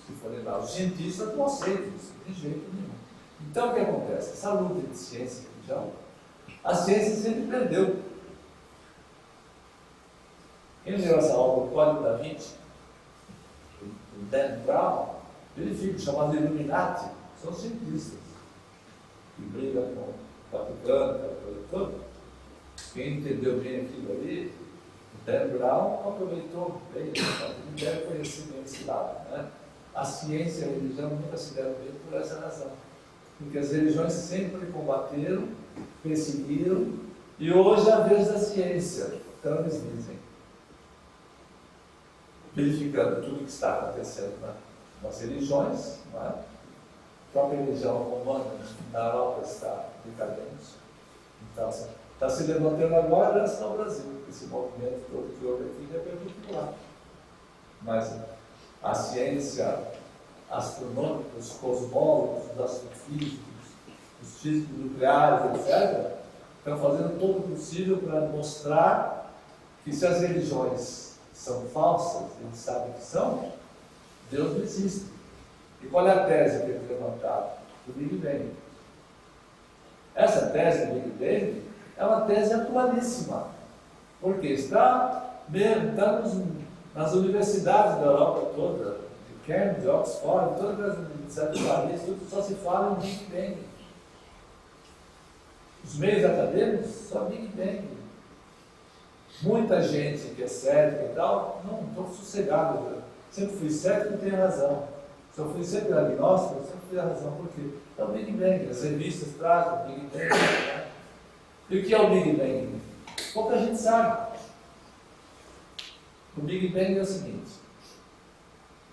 Se forem lá, os cientistas não aceitam isso, de jeito nenhum. Então o que acontece? Essa luta de ciência e religião, a ciência sempre perdeu. Quem leu essa obra, o Código da Vinci, o Dan Brown, ele fica chamado Illuminati, são cientistas que brigam com o Vaticano, aquela coisa toda. Quem entendeu bem aquilo ali, o Dan Brown aproveitou bem, ele deve conhecer bem esse lado, né? A ciência e a religião nunca se deram bem por essa razão. Porque as religiões sempre combateram, perseguiram, e hoje é a vez da ciência. Então eles dizem, verificando tudo o que está acontecendo nas religiões, não é? A própria religião romana na Europa está decadente. Então, está se levantando agora antes no Brasil. Esse movimento todo que houve aqui é perpendicular. Mas a ciência astronômica, os cosmólogos, os astrofísicos, os físicos nucleares, etc., estão fazendo todo o possível para mostrar que se as religiões são falsas, eles sabem que são, Deus não existe. E qual é a tese que eles levantaram? Do Big Bang. Essa tese do Big Bang é uma tese atualíssima, porque está nas universidades da Europa toda, de Cambridge, de Oxford, todas as universidades de Paris, tudo só se fala em Big Bang. Os meios acadêmicos, só Big Bang. Muita gente que é cética e tal, não, estou sossegado. Eu sempre fui cético e tenho razão. Se eu fui sempre agnóstico, eu sempre fui a razão. Por quê? É o Big Bang. As revistas trazem o Big Bang. Né? E o que é o Big Bang? Pouca gente sabe. O Big Bang é o seguinte: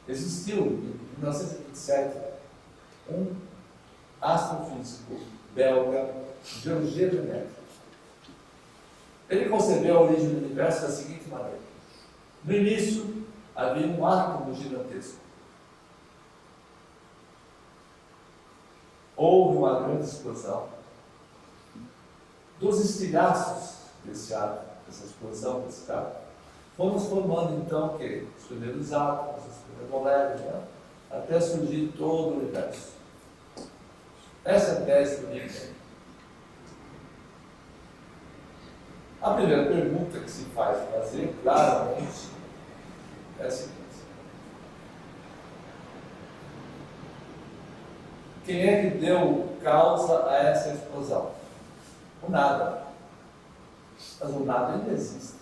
existiu em 1927 um astrofísico belga, Georges Lemaitre. Ele concebeu a origem do universo da seguinte maneira: no início havia um átomo gigantesco. Houve uma grande explosão. dos estilhaços desse ato, dessa explosão desse ato, fomos formando então que os primeiros átomos, as primeiras moléculas, né? Até surgir todo o universo. Essa é a tese do Big Bang. A primeira pergunta que se faz fazer, claramente, é a seguinte: quem é que deu causa a essa explosão? O nada. Mas o nada ainda existe.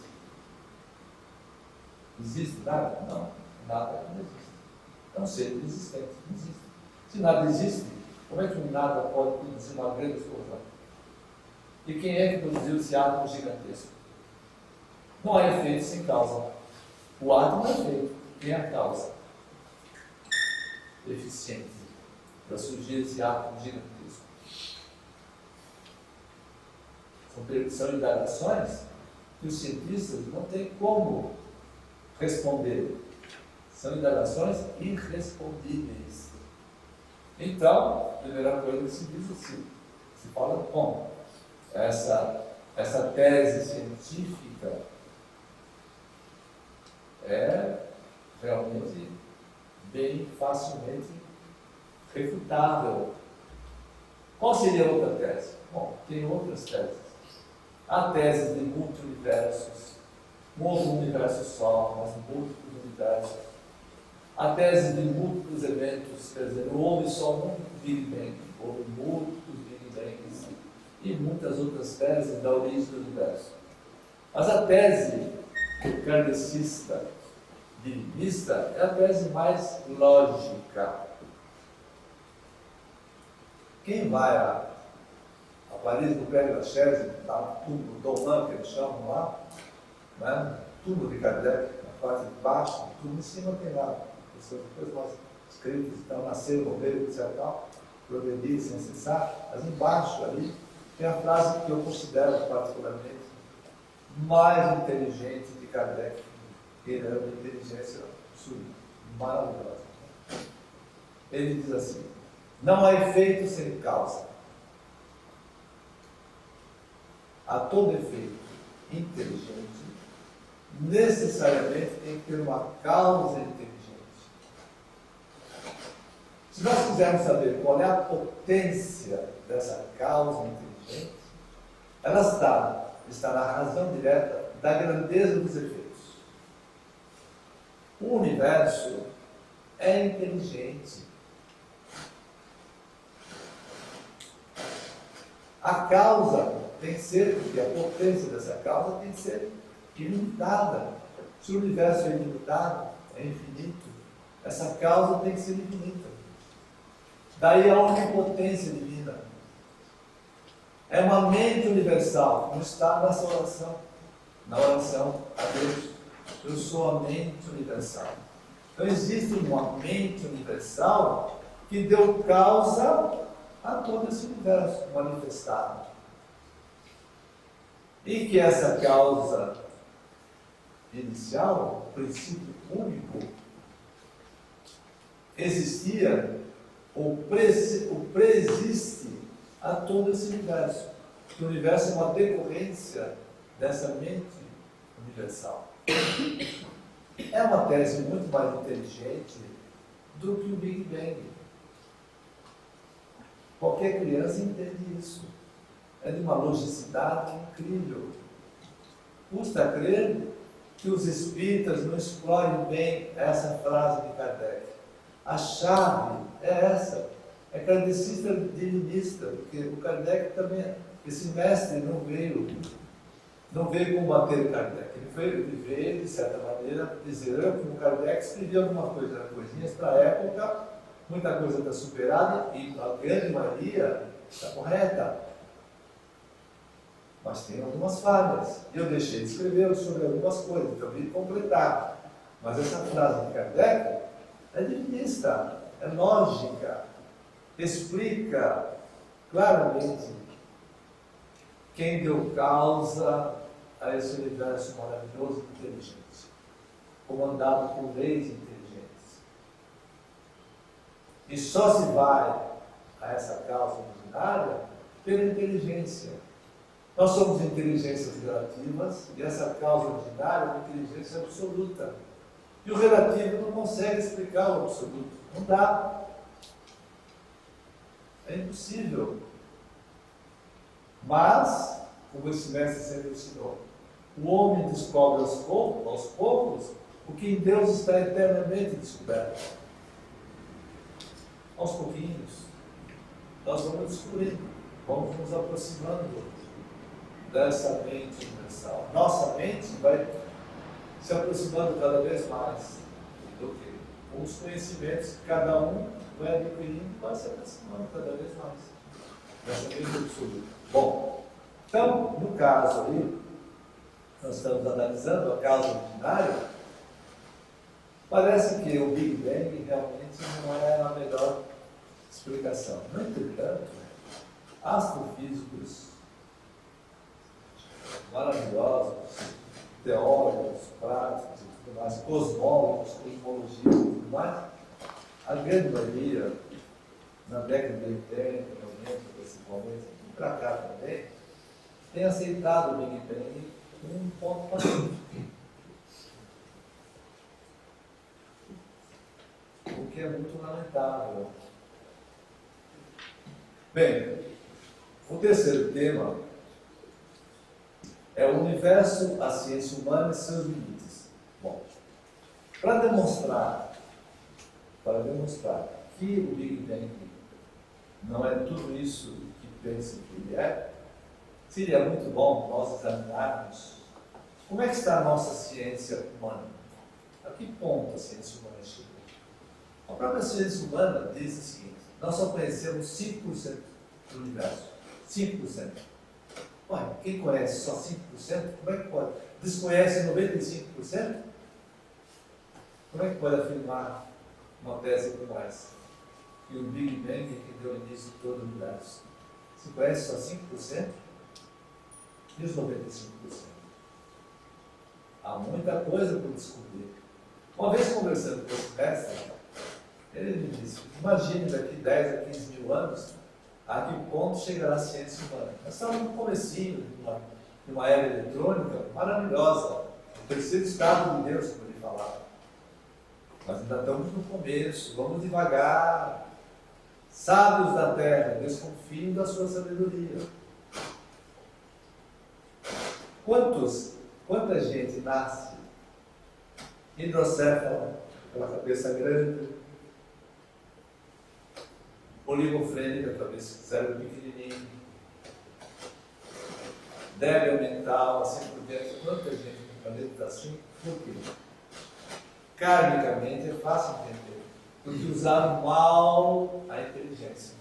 Existe nada? Não. O nada não existe. É um ser inexistente. Não existe. Se nada existe, como é que o nada pode produzir uma grande explosão? E quem é que produziu esse átomo gigantesco? Não há efeito sem causa. O átomo é feito. Quem é a causa? Eficiente. Para surgir esse átomo gigantesco. São indagações que os cientistas não têm como responder. São indagações irrespondíveis. Então, a primeira coisa que se diz assim, se fala como essa tese científica é realmente bem facilmente refutável. Qual seria outra tese? Bom, tem outras teses. Há tese de multiversos, um outro universo só, mas múltiplos universos. Há tese de múltiplos eventos, quer dizer, não houve só um Big Bang, houve múltiplos Big Bangs e muitas outras teses da origem do universo. Mas a tese kardecista, divinista, é a tese mais lógica. Quem vai a Paris, no Père Lachaise, está no túmulo Doman, que eles chamam lá, né? Túmulo de Kardec, na parte de baixo, no túmulo em cima tem lá, pessoas depois mais escritas, então nasceram, morreram, etc. Progredir sem cessar, mas embaixo ali tem a frase que eu considero particularmente mais inteligente de Kardec, que era uma inteligência maravilhosa. Ele diz assim: não há efeito sem causa. A todo efeito inteligente, necessariamente tem que ter uma causa inteligente. Se nós quisermos saber qual é a potência dessa causa inteligente, ela está na razão direta da grandeza dos efeitos. O universo é inteligente. A causa tem que ser, porque a potência dessa causa tem que ser ilimitada. Se o universo é ilimitado, é infinito, essa causa tem que ser infinita. Daí a onipotência divina. É uma mente universal, não está nessa oração. Na oração a Deus, eu sou a mente universal. Então existe uma mente universal que deu causa a todo esse universo manifestado. E que essa causa inicial, o princípio único, existia ou preexiste a todo esse universo. O universo é uma decorrência dessa mente universal. É uma tese muito mais inteligente do que o Big Bang. Qualquer criança entende isso. É de uma logicidade incrível. Custa crer que os espíritas não exploram bem essa frase de Kardec. A chave é essa. É kardecista divinista, porque o Kardec também, esse mestre não veio combater o Kardec. Ele veio, de certa maneira, dizer: eu, como Kardec, escrevi alguma coisa, coisinhas para a época, muita coisa está superada e a grande maioria está correta. Mas tem algumas falhas. E eu deixei de escrever sobre algumas coisas, então vim completar. Mas essa frase de Kardec é divinista, é lógica, explica claramente quem deu causa a esse universo maravilhoso e inteligente, comandado por leis inteligentes. E só se vai a essa causa originária pela inteligência. Nós somos inteligências relativas e essa causa ordinária é uma inteligência absoluta. E o relativo não consegue explicar o absoluto. Não dá. É impossível. Mas, como esse mestre sempre ensinou, o homem descobre aos poucos, o que em Deus está eternamente descoberto. Aos pouquinhos, nós vamos descobrindo, vamos nos aproximando dessa mente universal. Nossa mente vai se aproximando cada vez mais do que com os conhecimentos que cada um vai adquirindo, vai se aproximando cada vez mais dessa mente absoluta. Bom, então, no caso aí, nós estamos analisando a causa ordinária. Parece que o Big Bang realmente não é a melhor explicação. No entretanto, astrofísicos maravilhosos, teóricos, práticos e tudo mais, cosmólogos, cosmologistas e tudo mais, a grande maioria, na década de 80, 90, principalmente, e para cá também, tem aceitado o Big Bang como um ponto pacífico. O que é muito lamentável. Bem, o terceiro tema é o universo, a ciência humana e seus limites. Bom, para demonstrar que o Big Bang não é tudo isso que pensa que ele é, seria muito bom nós examinarmos como é que está a nossa ciência humana. A que ponto a ciência humana chegou? A própria ciência humana diz o seguinte: nós só conhecemos 5% do universo. 5%. Ué, quem conhece só 5%, como é que pode? Desconhece 95%? Como é que pode afirmar uma tese como essa? Que o Big Bang é que deu início a todo o universo. Se conhece só 5%? E os 95%? Há muita coisa por descobrir. Uma vez conversando com esse mestre, ele me disse: imagine daqui 10 a 15 mil anos a que ponto chegará a ciência humana. Nós estamos no comecinho de uma era eletrônica maravilhosa, o terceiro estado de Deus, como ele falava. Mas ainda estamos no começo, vamos devagar. Sábios da terra, desconfiem da sua sabedoria. Quanta gente nasce hidrocéfala, aquela cabeça grande, oligofrênica, cabeça cérebro pequenininho, débil mental, assim por diante. Quanta gente no planeta está assim? Por quê? Karmicamente é fácil entender, porque usaram mal a inteligência.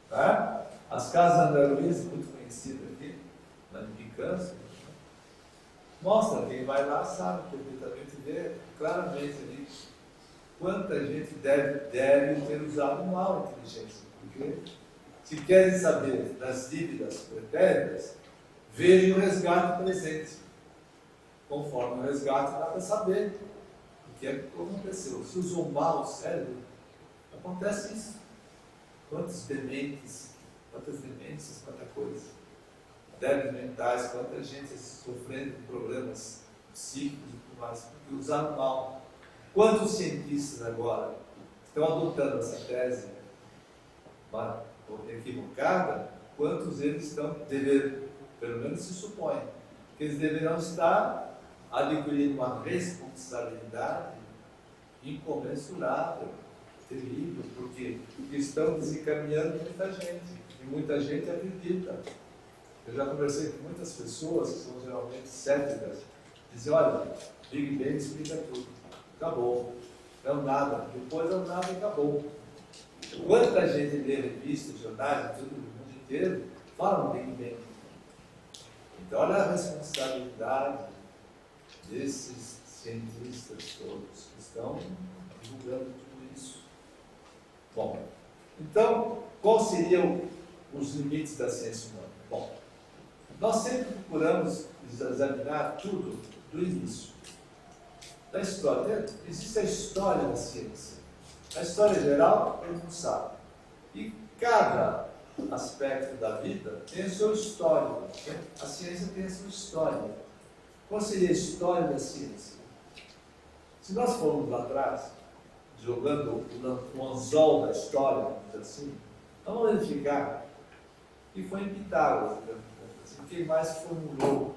Tá? As casas André-Luiz, muito conhecidas aqui, na Implicância, mostra, quem vai lá sabe perfeitamente, vê claramente ali quanta gente deve ter usado mal a inteligência. Porque se querem saber das dívidas pretéritas, vejam o resgate presente. Conforme o resgate, dá para saber o que é que aconteceu. Se usou mal o cérebro, acontece isso. Quantas demências, quanta coisa. Débitos mentais, quanta gente sofrendo de problemas psíquicos e tudo mais, porque usaram mal. Quantos cientistas agora estão adotando essa tese equivocada? Quantos eles estão, pelo menos se supõe, que eles deverão estar adquirindo uma responsabilidade incomensurável, terrível, porque estão desencaminhando muita gente, e muita gente acredita. Eu já conversei com muitas pessoas que são geralmente céticas, dizem: olha, Big Bang explica tudo, acabou, não nada, depois não nada e acabou. Quanta gente lê revistas, jornais, tudo no mundo inteiro, falam Big Bang. Então olha a responsabilidade desses cientistas todos que estão divulgando tudo isso. Bom, então, quais seriam os limites da ciência humana? Bom, nós sempre procuramos examinar tudo do início. Da história, existe a história da ciência. A história geral, todo mundo sabe. E cada aspecto da vida tem o seu histórico. A ciência tem a sua história. Qual seria a história da ciência? Se nós formos lá atrás, jogando o anzol da história, vamos dizer assim, vamos verificar que foi em Pitágoras, assim, quem mais formulou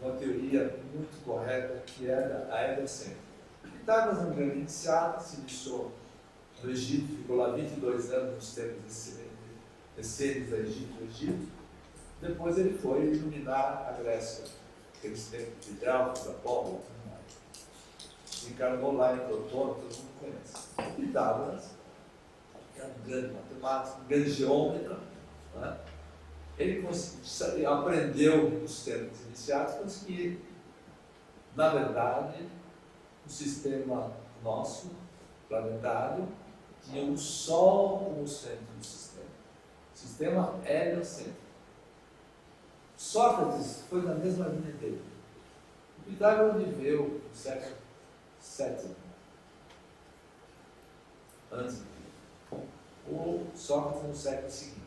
uma teoria muito correta, que era a heliocêntrica. Pitágoras, um grande iniciado, se iniciou no Egito, ficou lá 22 anos nos tempos essênios do Egito. Depois ele foi iluminar a Grécia, aqueles tempos de Delfos, Apolo, se encarnou lá em Platão, todo mundo conhece. Pitágoras, que era um grande matemático, um grande geômetra, né? Ele aprendeu os termos iniciáticos que, na verdade, o sistema nosso, planetário, tinha o Sol como centro do sistema. O sistema heliocêntrico. Sócrates foi na mesma linha dele. O Pitágoras viveu no século VII antes de Cristo. O Sócrates no século seguinte.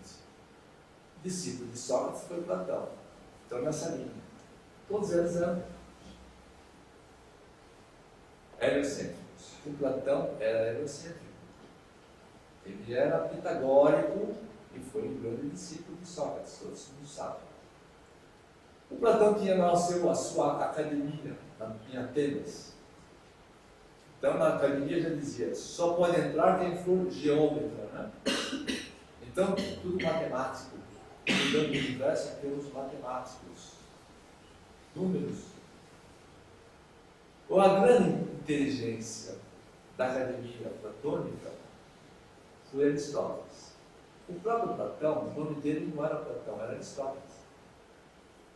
O discípulo de Sócrates foi Platão. Então, nessa linha. Todos eles eram heliocêntricos. O Platão era heliocêntrico. Ele era pitagórico e foi um grande discípulo de Sócrates, todos mundo sabe. O Platão tinha lá a sua academia em Atenas. Então, na academia já dizia, só pode entrar quem for geômetra, né? Então, tudo matemático. No universo temos matemáticos, números. Ou a grande inteligência da academia platônica foi Aristóteles. O próprio Platão, o nome dele não era Platão, era Aristóteles.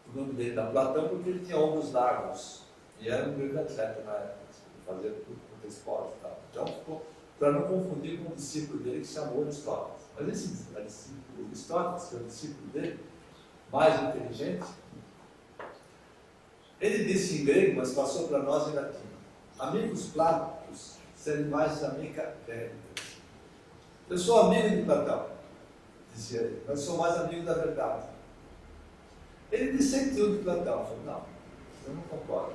O nome dele era Platão porque ele tinha ombros largos e era um grande atleta na época, fazia tudo quanto esporte e tal. Então, ficou para não confundir com o discípulo dele que se chamou Aristóteles. Mas esse discípulo Aristóteles, que é o discípulo dele, mais inteligente, ele disse em grego, mas passou para nós em latim: amigos pláticos, serem mais amica veritas. Eu sou amigo de Platão, dizia ele, mas sou mais amigo da verdade. Ele dissentiu de Platão, falou: não, eu não concordo.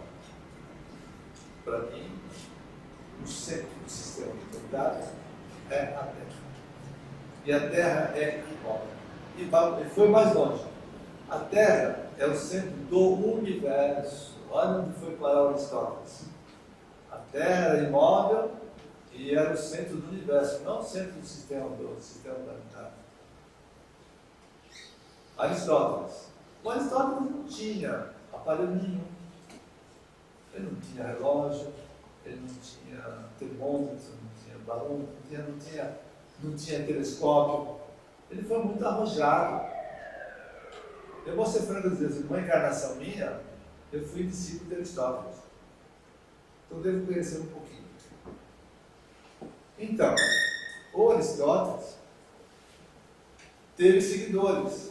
Para mim, o centro do sistema de verdade é a Terra. E a Terra é imóvel. E foi mais longe. A Terra é o centro do universo. Olha onde foi parar o Aristóteles. A Terra era imóvel e era o centro do universo, não o centro do sistema planetário. Aristóteles. O Aristóteles não tinha aparelho nenhum. Ele não tinha relógio, ele não tinha termômetro, não tinha balão, não tinha telescópio. Ele foi muito arrojado. Eu vou ser franco dizer assim, uma encarnação minha, eu fui discípulo de Aristóteles. Então devo conhecer um pouquinho. Então, o Aristóteles teve seguidores.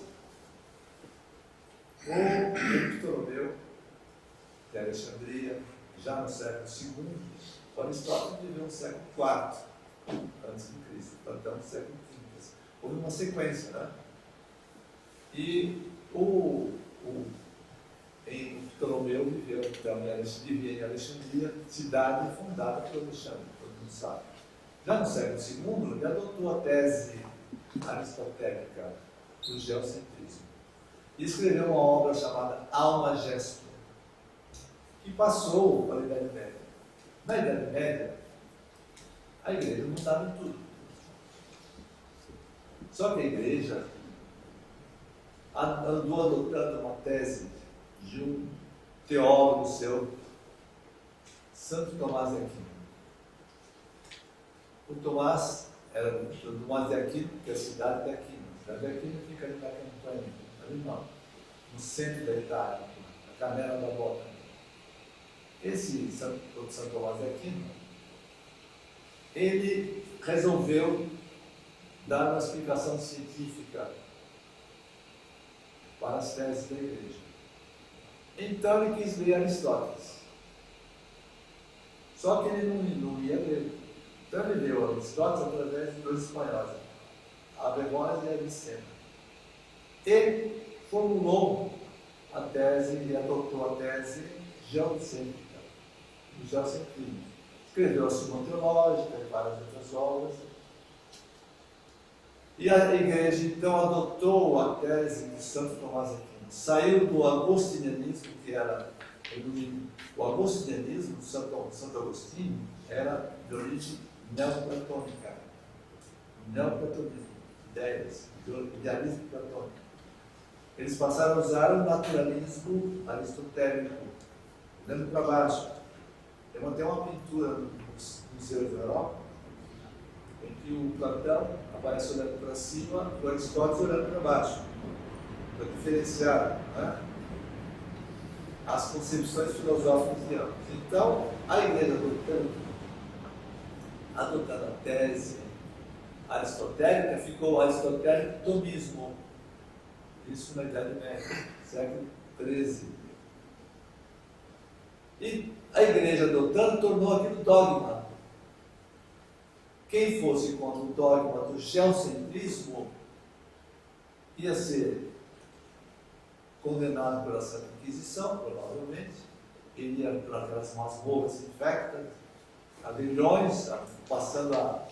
O Ptolomeu, de Alexandria, já no século II, o Aristóteles viveu no século IV antes de Cristo, Platão no século V. Houve uma sequência, né? E em Ptolomeu viveu, então, vivia em Alexandria, cidade fundada por Alexandre, todo mundo sabe. Já no século II, ele adotou a tese aristotélica do geocentrismo e escreveu uma obra chamada Almagesto, que passou para a Idade Média. Na Idade Média, a igreja mudava em tudo. Só que a igreja andou adotando uma tese de um teólogo seu, Santo Tomás de Aquino. O Tomás era do Tomás de Aquino, que é a cidade de Aquino. A cidade de Aquino fica ali na campanha, ali não, no centro da Itália, na Canela da Bota. Esse Santo Tomás de Aquino, ele resolveu dar uma explicação científica para as teses da igreja. Então ele quis ler Aristóteles. Só que ele não ia ler. Então ele leu Aristóteles através de dois espanhóis, Averroes e Avicena. e formulou a tese e adotou a tese geocêntrica, do geocentrismo. Escreveu a Suma Teológica e várias outras obras. E a igreja, então, adotou a tese de Santo Tomás de Aquino. Saiu do agostinianismo, que era o agostinianismo, Santo Agostinho, era de origem neoplatônica. Neoplatonismo, ideias, idealismo platônico. Eles passaram a usar o naturalismo aristotélico, olhando para baixo. Tem até uma pintura nos museus da Europa, em que o Platão aparece olhando para cima e o Aristóteles olhando para baixo, para diferenciar, né, as concepções filosóficas de ambos. Então, a igreja adotando a tese aristotélica, ficou o aristotélico tomismo. Isso na Idade Média, século XIII. E a igreja adotando tornou aquilo dogma. Quem fosse contra o dogma do geocentrismo ia ser condenado pela Santa Inquisição, provavelmente. Ele ia por aquelas masmorras infectas, aguilhões, passando a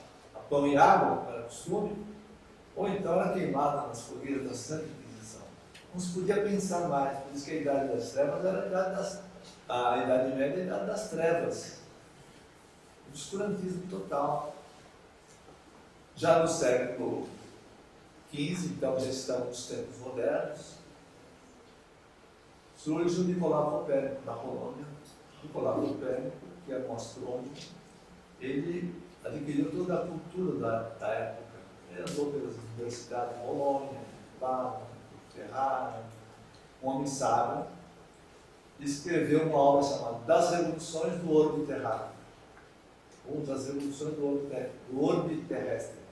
pão e água, para costume, ou então era queimado nas fogueiras da Santa Inquisição. Não se podia pensar mais, por isso que a Idade das Trevas era a Idade Média, a Idade das Trevas. Obscurantismo total. Já no século XV, então já estamos nos tempos modernos, surge o Nicolau Copérnico, da Polônia. Nicolau Copérnico, que era um astrônomo, ele adquiriu toda a cultura da época. Ele andou pelas universidades de Bolonha, Padua, Ferrara, um homem sábio, e escreveu uma obra chamada Das Revoluções do Orbe Terráqueo, ou Das Revoluções do Orbe Terrestre.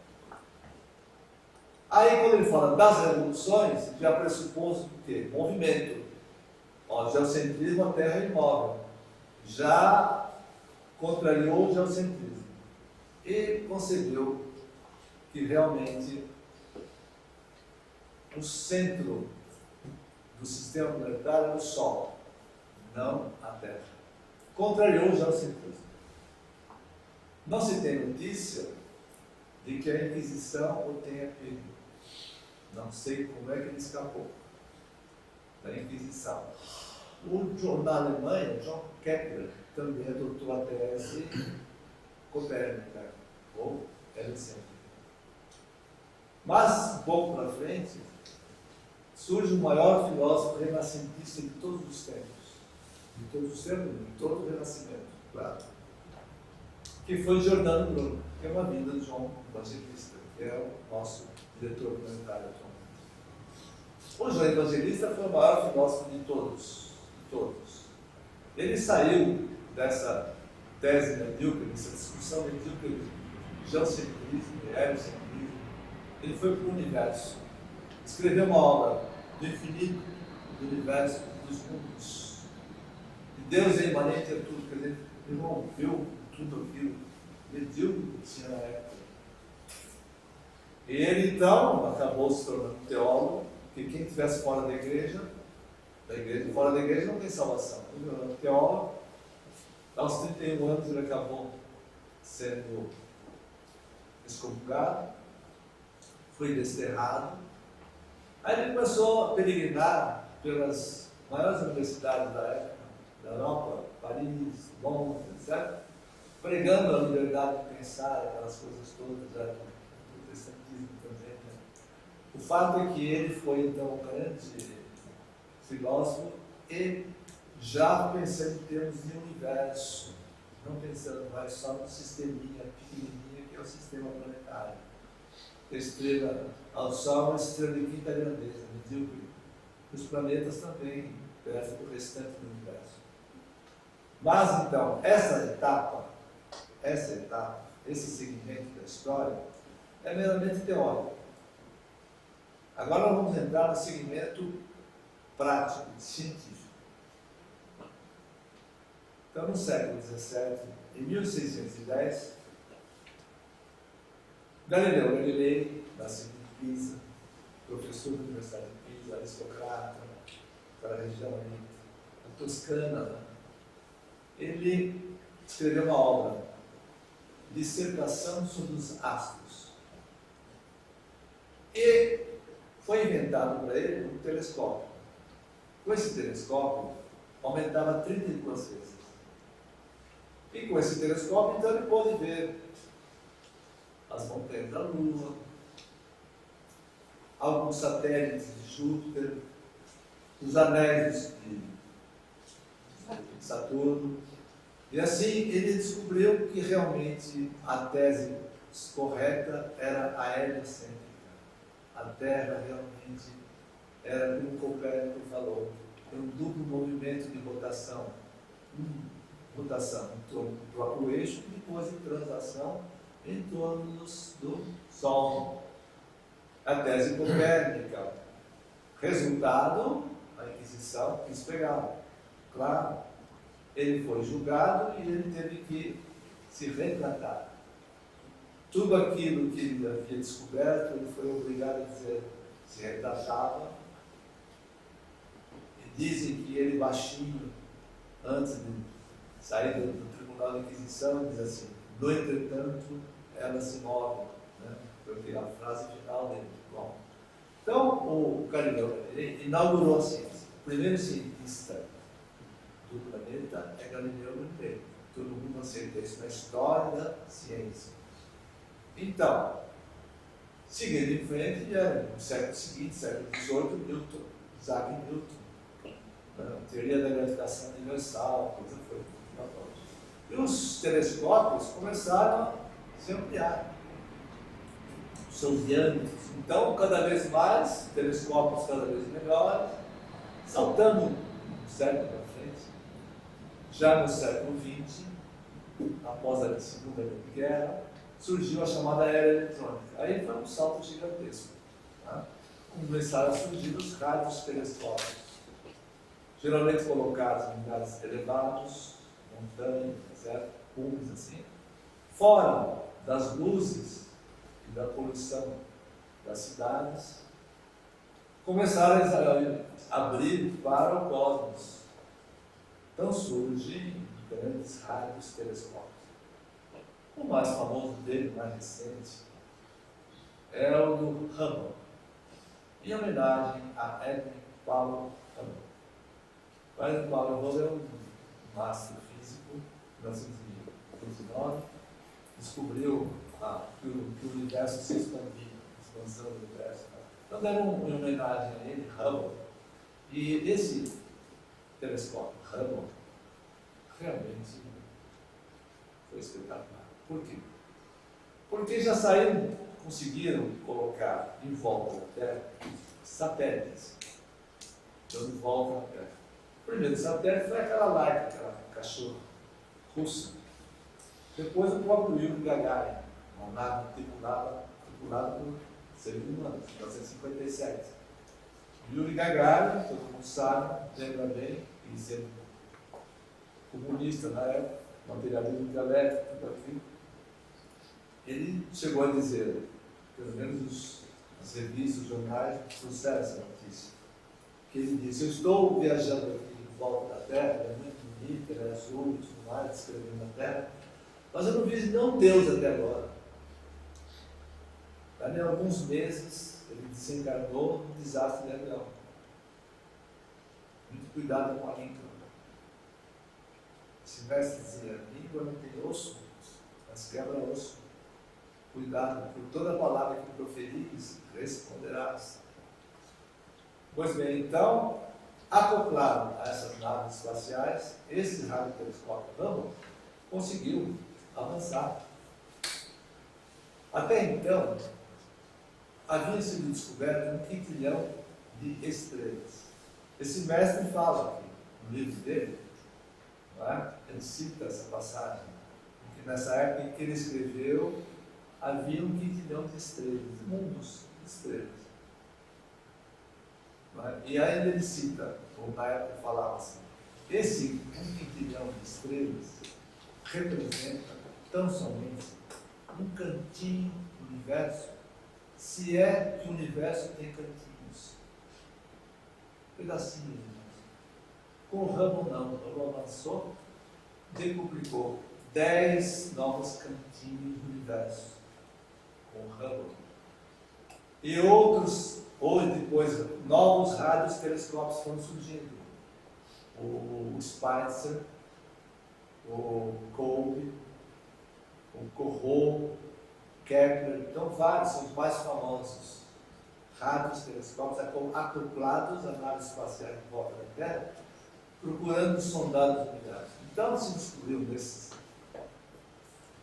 Aí, quando ele fala das revoluções, já pressupôs o quê? Movimento. O geocentrismo, a Terra é imóvel. Já contrariou o geocentrismo. E concebeu que realmente o centro do sistema planetário é o Sol, não a Terra. Contrariou o geocentrismo. Não se tem notícia de que a Inquisição o tenha pego. Não sei como é que ele escapou da Inquisição. Na Alemanha, John Kepler também adotou a tese copérnica, ou heliocêntrica. Mas, um pouco para frente, surge o maior filósofo renascentista de todos os tempos. De todos os tempos, de todo o Renascimento, claro. Que foi Giordano Bruno, que é uma vida de João Evangelista, que é o nosso diretor planetário atualmente. O João Evangelista foi o maior filósofo de todos. Ele saiu dessa tese medíocre, dessa discussão medíocre de geocentrismo, de heliocentrismo. Ele foi para o universo. Escreveu uma obra do infinito, do universo, dos mundos. E Deus é imanente a tudo, quer dizer, ele rompeu tudo aquilo medíocre que tinha na época. E ele, então, acabou se tornando teólogo, que quem estivesse fora da igreja, fora da igreja não tem salvação. Ele era teólogo, aos 31 anos ele acabou sendo excomungado, foi desterrado. Aí ele começou a peregrinar pelas maiores universidades da época, da Europa, Paris, Londres, etc., pregando a liberdade de pensar, aquelas coisas todas, o protestantismo também. Né? O fato é que ele foi, então, um grande filósofo e já pensando em termos de universo, não pensando mais só no sisteminha pequenininha que é o sistema planetário. A estrela ao Sol é uma estrela de quinta grandeza, medíocre. Os planetas também perto do restante do universo. Mas, então, essa etapa, esse segmento da história, é meramente teórico. Agora nós vamos entrar no segmento prático, científico. Então, no século XVII, em 1610, Galileu Galilei, nascido em Pisa, professor da Universidade de Pisa, aristocrata, aquela região ali, a Toscana, né? Ele escreveu uma obra, Dissertação sobre os Astros. E foi inventado para ele um telescópio. Com esse telescópio, aumentava 32 vezes. E com esse telescópio, então, ele pôde ver as montanhas da Lua, alguns satélites de Júpiter, os anéis de Saturno. E assim ele descobriu que realmente a tese correta era a heliocêntrica. A Terra realmente era, como Copérnico falou, tem um duplo movimento de rotação. Rotação em torno do próprio eixo e depois de translação em torno do Sol. A tese copérnica. Resultado, a Inquisição quis pegar. Claro, ele foi julgado e ele teve que se retratar. Tudo aquilo que ele havia descoberto, ele foi obrigado a dizer, se retratava. E dizem que ele baixinho, antes de sair do Tribunal da Inquisição, diz assim: no entretanto, ela se move. Né? Foi a frase final dele. Bom, então, o Galileu ele inaugurou a ciência. O primeiro cientista do planeta é Galileu Galilei. Todo mundo aceita isso na história da ciência. Então, seguindo em frente, no século seguinte, século XVIII, Newton, Isaac Newton, teoria da gravitação universal, coisa foi. E os telescópios começaram a se ampliar, seus diâmetros. Então, cada vez mais, telescópios cada vez melhores, saltando um século para frente. Já no século XX, após a Segunda Grande Guerra, surgiu a chamada era eletrônica. Aí foi um salto gigantesco. Tá? Começaram a surgir os radiotelescópios, geralmente colocados em lugares elevados, montanhas, deserto, cumes, assim, fora das luzes e da poluição das cidades, começaram a abrir para o cosmos. Então surgem grandes radiotelescópios. O mais famoso dele, mais recente, é o do Hubble, em homenagem a Edwin Powell Hubble. O Edwin Powell Hubble é um máster físico, em 1929, descobriu que o universo se expandia, a expansão do universo. Então deram uma homenagem a ele, Hubble. E esse telescópio, Hubble, realmente foi espetacular. Por quê? Porque já conseguiram colocar em volta da Terra satélites, dando volta à Terra. O primeiro satélite foi aquela Laika, aquela cachorra russa. Depois o próprio Yuri Gagarin, uma nave tripulada por seres humanos, em 1957. Yuri Gagarin, todo mundo sabe, lembra bem, ele sendo comunista na época, materialismo dialético, tudo aquilo. Ele chegou a dizer, pelo menos as revistas, os jornais trouxeram essa notícia, que ele disse: eu estou viajando aqui em volta da Terra, é muito bonita, é azul, tudo mais, descrevendo a Terra, mas eu não vi nenhum Deus até agora. Em alguns meses, ele desencarnou no desastre de avião. Muito cuidado com a língua. Silvestre dizia: a língua não tem osso, mas quebra osso. Cuidado, por toda palavra que proferires, responderás. Pois bem, então, acoplado a essas naves espaciais, esse radiotelescópio Hubble conseguiu avançar. Até então, havia sido descoberto 1 quintilhão de estrelas. Esse mestre fala aqui, no livro dele, não é? Ele cita essa passagem, que nessa época em que ele escreveu, havia 1 quintilhão de estrelas, mundos de estrelas. Não é? E ainda ele cita, ou na época falava assim, esse 1 quintilhão de estrelas representa tão somente um cantinho do universo, se é que o universo tem cantinhos. pedacinhos. Com o Hubble não, o Hubble avançou, decuplicou 10 novos cantinhos do universo com o Hubble. E outros, ou depois, novos rádios telescópios foram surgindo. O Spitzer, o Kolbe, o Corot, Kepler, então vários, são os mais famosos. Rádios telescópios acoplados a naves espaciais em volta da Terra, procurando sondar os universos. Então se descobriu nesses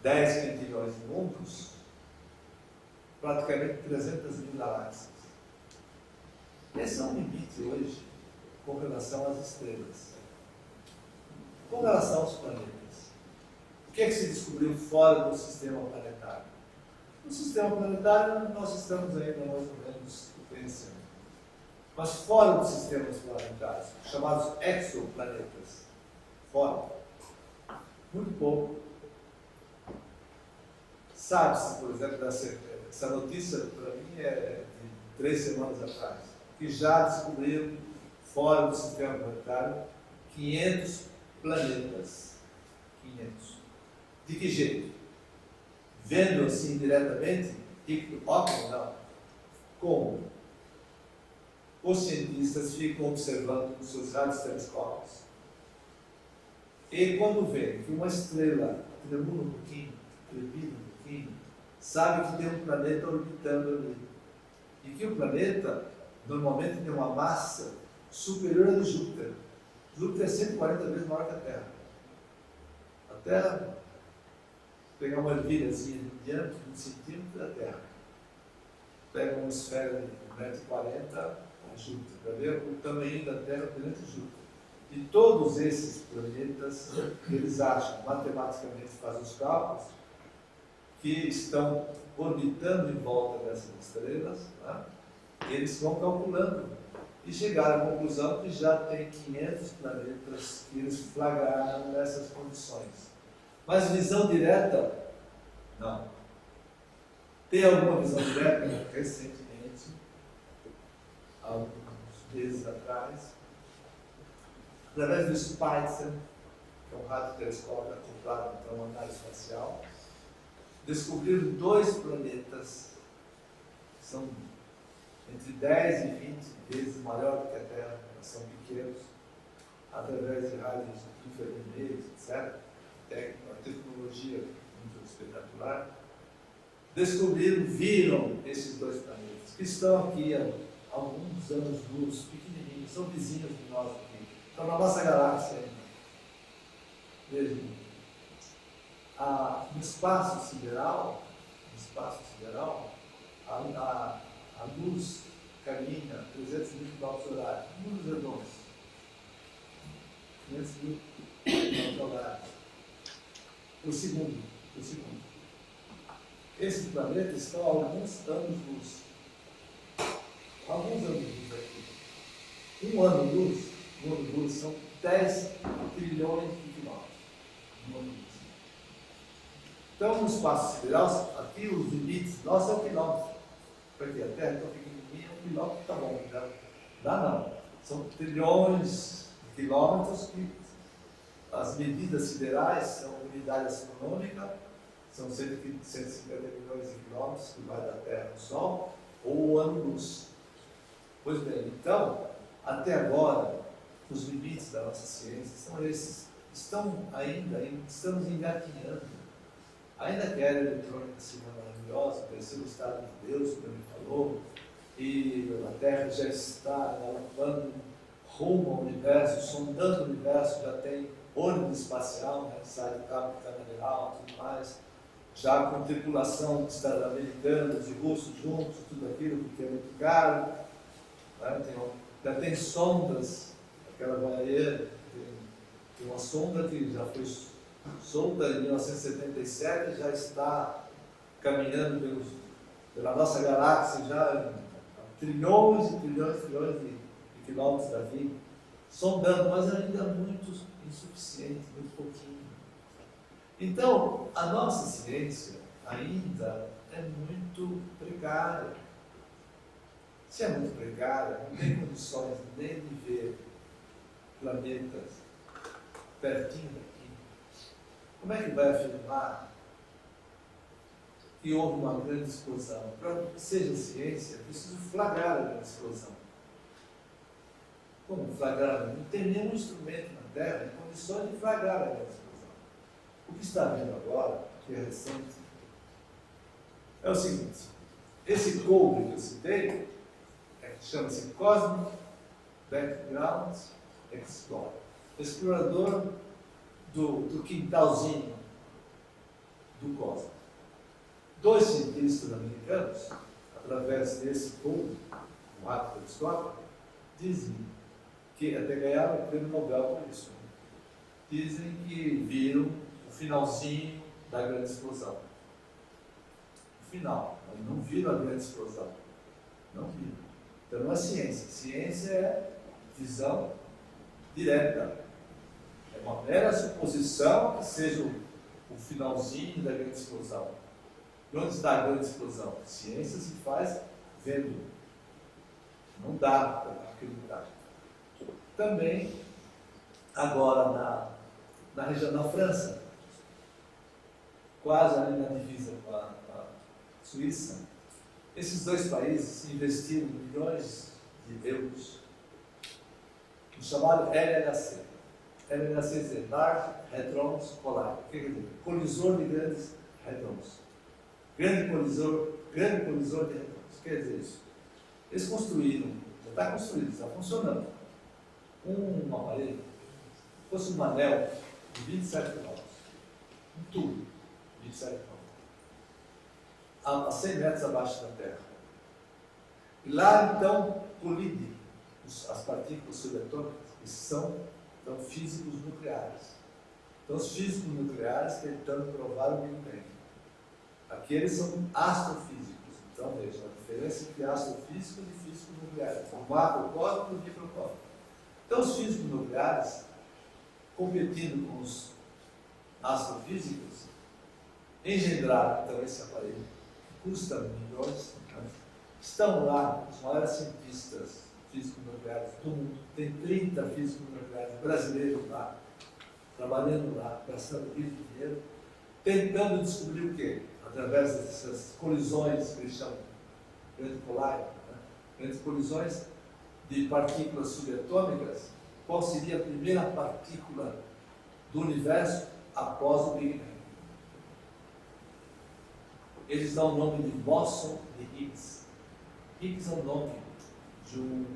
10 quintilhões de mundos, praticamente 300 mil galáxias. Esse é um limite hoje com relação às estrelas. Com relação aos planetas. O que é que se descobriu fora do sistema planetário? No sistema planetário nós estamos ainda mais ou menos conhecendo. Mas fora dos sistemas planetários, chamados exoplanetas, fora, muito pouco. Sabe-se, por exemplo, essa notícia para mim é de 3 semanas atrás, que já descobriram fora do sistema planetário 500 planetas. 500. De que jeito? Vendo assim diretamente? Óbvio, não. Como? Os cientistas ficam observando os seus rádios telescópios. E quando vê que uma estrela tremula um pouquinho, trepida um pouquinho, sabe que tem um planeta orbitando ali. E que o planeta normalmente tem uma massa superior à de Júpiter. Júpiter é 140 vezes maior que a Terra. A Terra, pegar uma ervilhazinha de diâmetro de 1 centímetro da Terra. Pega uma esfera de 1,40 m, a Júpiter, para ver o tamanho da Terra perante Júpiter. E todos esses planetas, eles acham, matematicamente fazem os cálculos, que estão orbitando em volta dessas estrelas, né? Eles vão calculando e chegaram à conclusão que já tem 500 planetas que eles flagraram nessas condições. Mas visão direta? Não. Tem alguma visão direta? Recentemente, há alguns meses atrás, através do Spitzer, que é um radiotelescópio acoplado a uma nave espacial, descobriram 2 planetas que são entre 10 e 20 vezes maior do que a Terra, são pequenos, através de rádios infravermelhos, etc. Uma tecnologia muito espetacular. Descobriram, viram esses 2 planetas, que estão aqui há alguns anos-luz, pequenininhos, são vizinhos de nós aqui, estão na nossa galáxia ainda. Vejam, no espaço sideral, a luz caminha 300 mil km/h, números redondos, 500 mil km/h por segundo. Esses planetas estão a alguns anos-luz. Alguns anos-luz aqui. Um ano-luz são 10 trilhões de quilômetros. Um ano-luz. Então, no espaço sideral, aqui os limites, nós é o quilômetro. Porque a Terra é tão pequenininha, 1 quilômetro está bom. Dá não. São trilhões de quilômetros que as medidas siderais são unidade astronômica, são cerca de 150 milhões de quilômetros que vai da Terra ao Sol, ou o ano-luz. Pois bem, então, até agora, os limites da nossa ciência são esses. Estamos engatinhando. Ainda que a era eletrônica seja maravilhosa, conhecer o estado de Deus, como ele falou, e a Terra já está galopando rumo ao universo, sondando o universo, já tem ônibus espacial, né, que sai do cabo canaveral e tudo mais, já com tripulação de estados americanos e russos juntos, tudo aquilo que é muito caro, né, já tem sondas, aquela Voyager, tem uma sonda que já foi solta em 1977, já está caminhando pela nossa galáxia, já a trilhões e trilhões de quilômetros daqui, sondando, mas ainda muito insuficiente, muito pouquinho. Então, a nossa ciência ainda é muito precária. se é muito precária, não tem condições nem de ver planetas pertinho daqui, como é que vai afirmar que houve uma grande explosão? Para que seja ciência, é preciso flagrar a grande explosão. Como flagrar? Não tem nenhum instrumento na Terra em condições de flagrar a grande explosão. O que está vendo agora, que é recente, é o seguinte: esse cobre que eu citei, chama-se Cosmic Background Explorer, explorador do quintalzinho do cosmos. 2 cientistas americanos, através desse cobre, um rato telescópio, dizem que até ganharam o prêmio Nobel por isso. Dizem que viram o finalzinho da grande explosão. O final, mas não viram a grande explosão. Não viram. Então não é ciência. Ciência é visão direta. É uma mera suposição que seja o finalzinho da grande explosão. E onde está a grande explosão? Ciência se faz vendo. Não dá para acreditar. Também, agora na região da França, quase ali na divisa com a Suíça, esses 2 países investiram milhões de euros no chamado LHC. LHC quer dizer Large Hadrons Collider. O que quer dizer? Colisor de grandes hadrons. Grande colisor de hadrons. Quer dizer isso? Eles construíram, já está construído, está funcionando, um aparelho, fosse um anel de 27 km, um tubo de 27 km, a 100 metros abaixo da Terra. E lá, então, colide as partículas subatômicas, que são então, físicos nucleares. Então, os físicos nucleares tentando provar o Big Bang. Aqui eles são astrofísicos. Então, veja, a diferença entre astrofísicos e físicos nucleares. O macrocosmo e o microcosmo. Então, os físicos nucleares, competindo com os astrofísicos, engendraram então esse aparelho, que custa milhões, estão lá os maiores cientistas físicos nucleares do mundo. Tem 30 físicos nucleares brasileiros lá, trabalhando lá, gastando dinheiro, tentando descobrir o quê? Através dessas colisões que eles chamam de grande collider, grandes colisões de partículas subatômicas, qual seria a primeira partícula do universo após o Big Bang. Eles dão o nome de bóson de Higgs. Higgs é o nome de um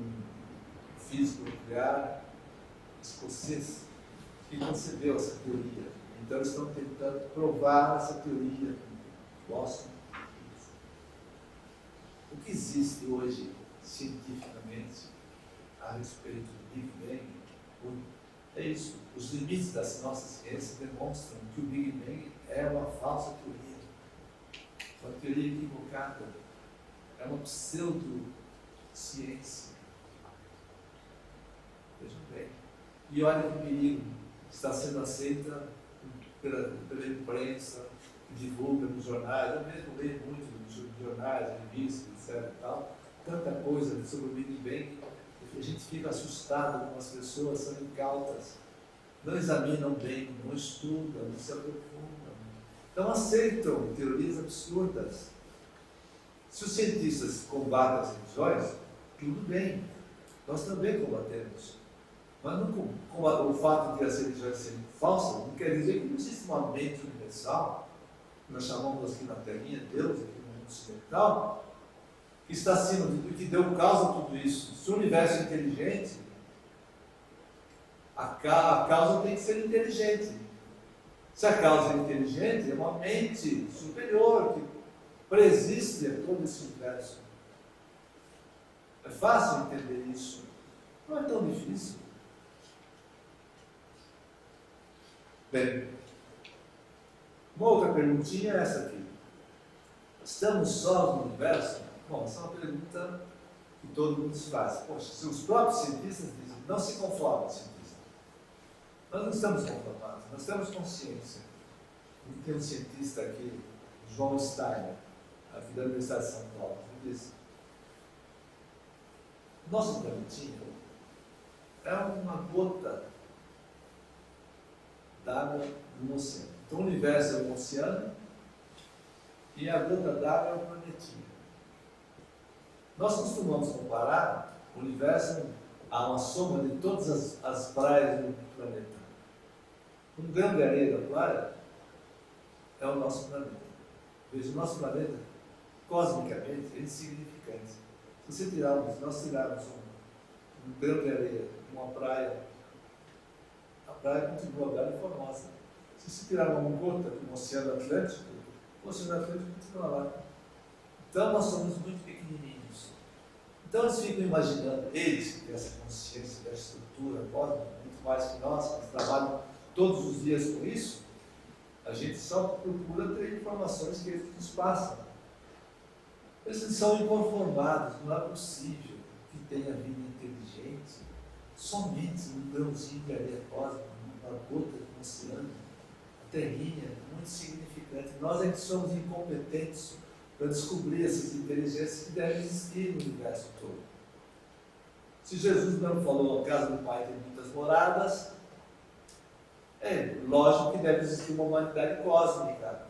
físico nuclear escocês que concebeu essa teoria. Então eles estão tentando provar essa teoria do bóson de Higgs. O que existe hoje cientificamente a respeito do Big Bang é isso. Os limites da nossa ciência demonstram que o Big Bang é uma falsa teoria, uma teoria equivocada, é uma pseudociência. Vejam bem. E olha que perigo, está sendo aceita pela imprensa, que divulga nos jornais, eu mesmo leio muito nos jornais, revistas, etc. E tal, tanta coisa sobre o Big Bang, a gente fica assustado com as pessoas, são incautas, não examinam bem, não estudam, não se aprofundam, então aceitam teorias absurdas. Se os cientistas combatem as religiões, tudo bem, nós também combatemos. Mas não, o fato de as religiões serem falsas não quer dizer que não existe uma mente universal, que nós chamamos aqui na Terrinha Deus, aqui no mundo ocidental, que está acima de tudo, que deu causa a tudo isso. Se o universo é inteligente, a causa tem que ser inteligente. Se a causa é inteligente, é uma mente superior que preexiste a todo esse universo. É fácil entender isso. Não é tão difícil. Bem, uma outra perguntinha é essa aqui. Estamos sós no universo? Bom, essa é uma pergunta que todo mundo se faz. Poxa, se os próprios cientistas dizem, não se conformam, cientistas. Nós não estamos conformados, nós temos consciência. E tem um cientista aqui, João Steiner, aqui da Universidade de São Paulo, que diz: Nosso planetinho é uma gota d'água no oceano. Então, o universo é um oceano e a gota d'água é um planetinho. Nós costumamos comparar o universo a uma soma de todas as praias do planeta. Um grão de areia da praia é o nosso planeta. Veja, o nosso planeta, cosmicamente, é insignificante. Se nós tirarmos um grão de areia de uma praia, a praia continua bela e formosa. Se você tirar uma gota do Oceano Atlântico, o Oceano Atlântico continua lá. Então nós somos muito pequenininhos. Então eles ficam imaginando, eles que têm essa consciência da estrutura cósmica, muito mais que nós, que trabalham todos os dias com isso, a gente só procura ter informações que eles nos passam. Eles são inconformados, não é possível que tenha vida inteligente somente um grãozinho de areia cósmica, uma gota do oceano, a terrinha, muito significante. Nós é que somos incompetentes para descobrir essas inteligências que devem existir no universo todo. Se Jesus não falou, a casa do Pai tem muitas moradas, é lógico que deve existir uma humanidade cósmica.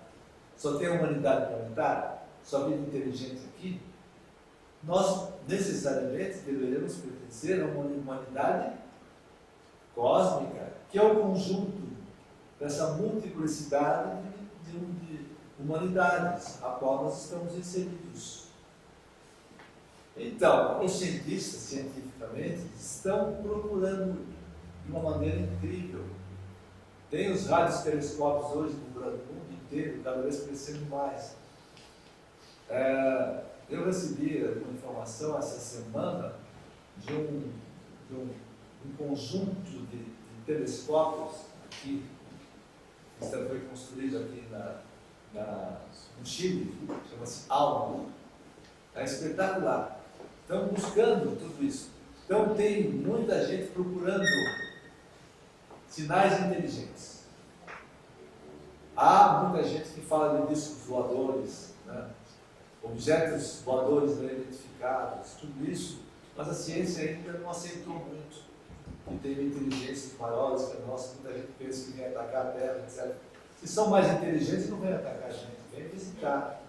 Só tem a humanidade planetária? Só vida inteligente aqui? Nós necessariamente deveremos pertencer a uma humanidade cósmica, que é o conjunto dessa multiplicidade de humanidades a qual nós estamos inseridos. Então, os cientistas, cientificamente, estão procurando de uma maneira incrível. Tem os radiotelescópios hoje no mundo inteiro, cada vez crescendo mais. Eu recebi uma informação essa semana de um conjunto de telescópios aqui, que foi construído aqui no Chile, chama-se ALMA. É espetacular. Estão buscando tudo isso. Então tem muita gente procurando sinais inteligentes. Há muita gente que fala de discos voadores, né? Objetos voadores não identificados, tudo isso, mas a ciência ainda não aceitou muito que tem inteligências maiores que a nossa. Muita gente pensa que vem atacar a Terra, etc. Se são mais inteligentes, não vêm atacar a gente, vêm visitar.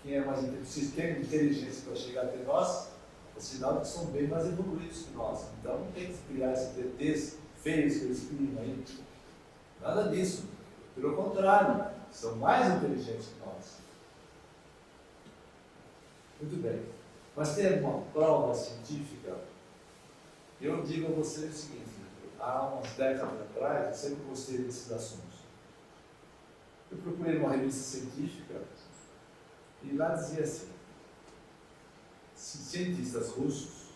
Quem é mais inteligente, se tem inteligência para chegar até nós, é sinal de que são bem mais evoluídos que nós. Então não tem que criar esses ETs feios que eles criam aí. Nada disso. Pelo contrário, são mais inteligentes que nós. Muito bem. Mas tem uma prova científica. Eu digo a você o seguinte: há umas décadas atrás, eu sempre gostei desses assuntos. Eu procurei uma revista científica e lá dizia assim: cientistas russos,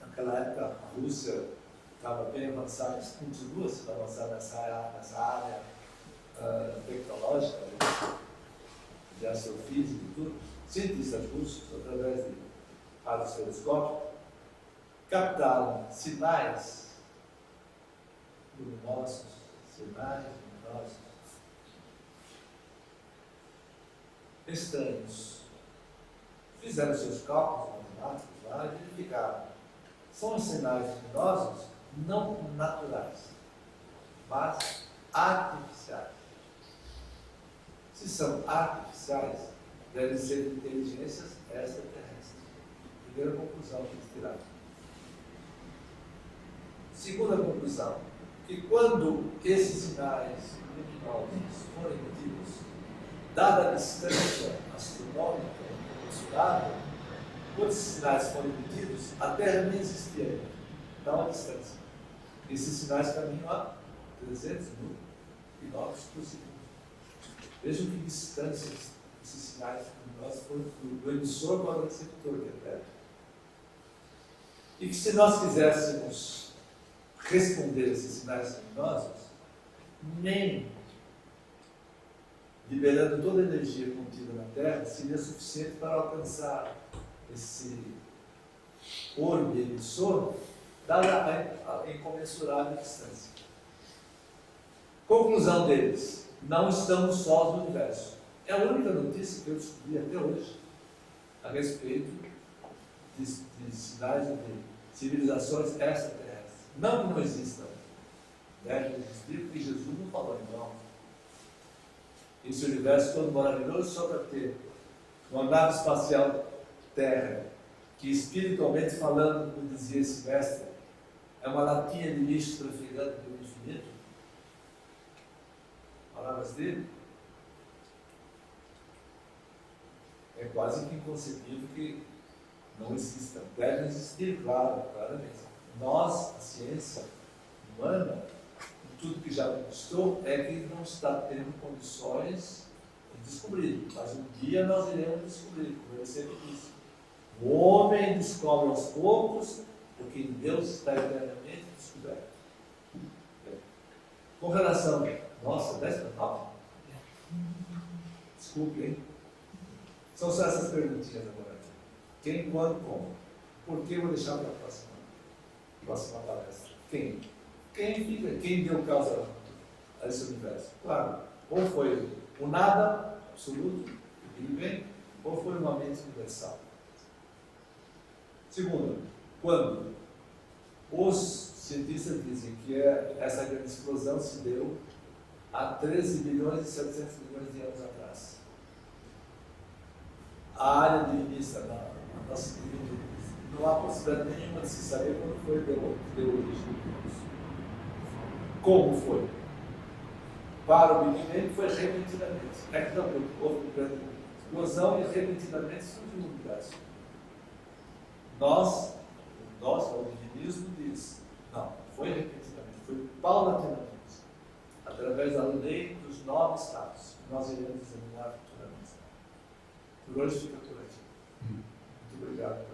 naquela época a Rússia estava bem avançada, continua sendo avançada nessa área tecnológica, de astrofísica e tudo. Cientistas russos, através de radiotelescópio, captaram sinais luminosos, estranhos. Fizeram seus cálculos matemáticos lá e verificaram. São sinais luminosos não naturais, mas artificiais. Se são artificiais, devem ser inteligências extraterrestres. Primeira conclusão que eles tiraram. Segunda conclusão, que quando esses sinais luminosos forem emitidos, dada a distância astronômica mensurável, quando esses sinais forem emitidos, a Terra nem existia ainda. Dá uma distância. Esses sinais caminham a 300 mil quilômetros por segundo. Vejam que distância esses sinais luminosos foram do emissor para o receptor da Terra. E que se nós quiséssemos responder a esses sinais luminosos, nem liberando toda a energia contida na Terra, seria suficiente para alcançar esse orbe emissor, dada a incomensurável distância. Conclusão deles: não estamos sós no universo. É a única notícia que eu descobri até hoje a respeito de cidades, de civilizações extraterrestres. Não que não existam. Deve existir, porque Jesus não falou em vão. Esse universo todo maravilhoso só para ter uma nave espacial Terra, que espiritualmente falando, como dizia esse mestre, é uma latinha de lixo trafegando pelo infinito. Palavras dele. É quase que inconcebível que não exista. Deve existir, claro, claramente. Nós, a ciência humana, tudo que já mostrou, é que não está tendo condições de descobrir. Mas um dia nós iremos descobrir, como eu sempre disse. O homem descobre aos poucos o que em Deus está eternamente descoberto. Com relação, nossa, 10/9? Desculpe, hein? São só essas perguntinhas agora. Quem, quando, como? Por que eu vou deixar para a próxima palestra? Quem? Quem deu causa a esse universo? Claro, ou foi o nada absoluto, o Big Bang, ou foi uma mente universal. Segundo, quando? Os cientistas dizem que essa grande explosão se deu há 13 bilhões e 700 milhões de anos atrás. A área divinista, na nossa divina, não há possibilidade nenhuma de se saber quando foi que deu origem a isso. Como foi? Para o Big Bang foi repentinamente. É que não, houve uma grande explosão e repentinamente surgiu o universo. Nós, o divinismo diz, não, foi repentinamente, foi paulatinamente, através da lei dos 9 estados, que nós iremos examinar futuramente. Por hoje fica por aqui. Muito obrigado.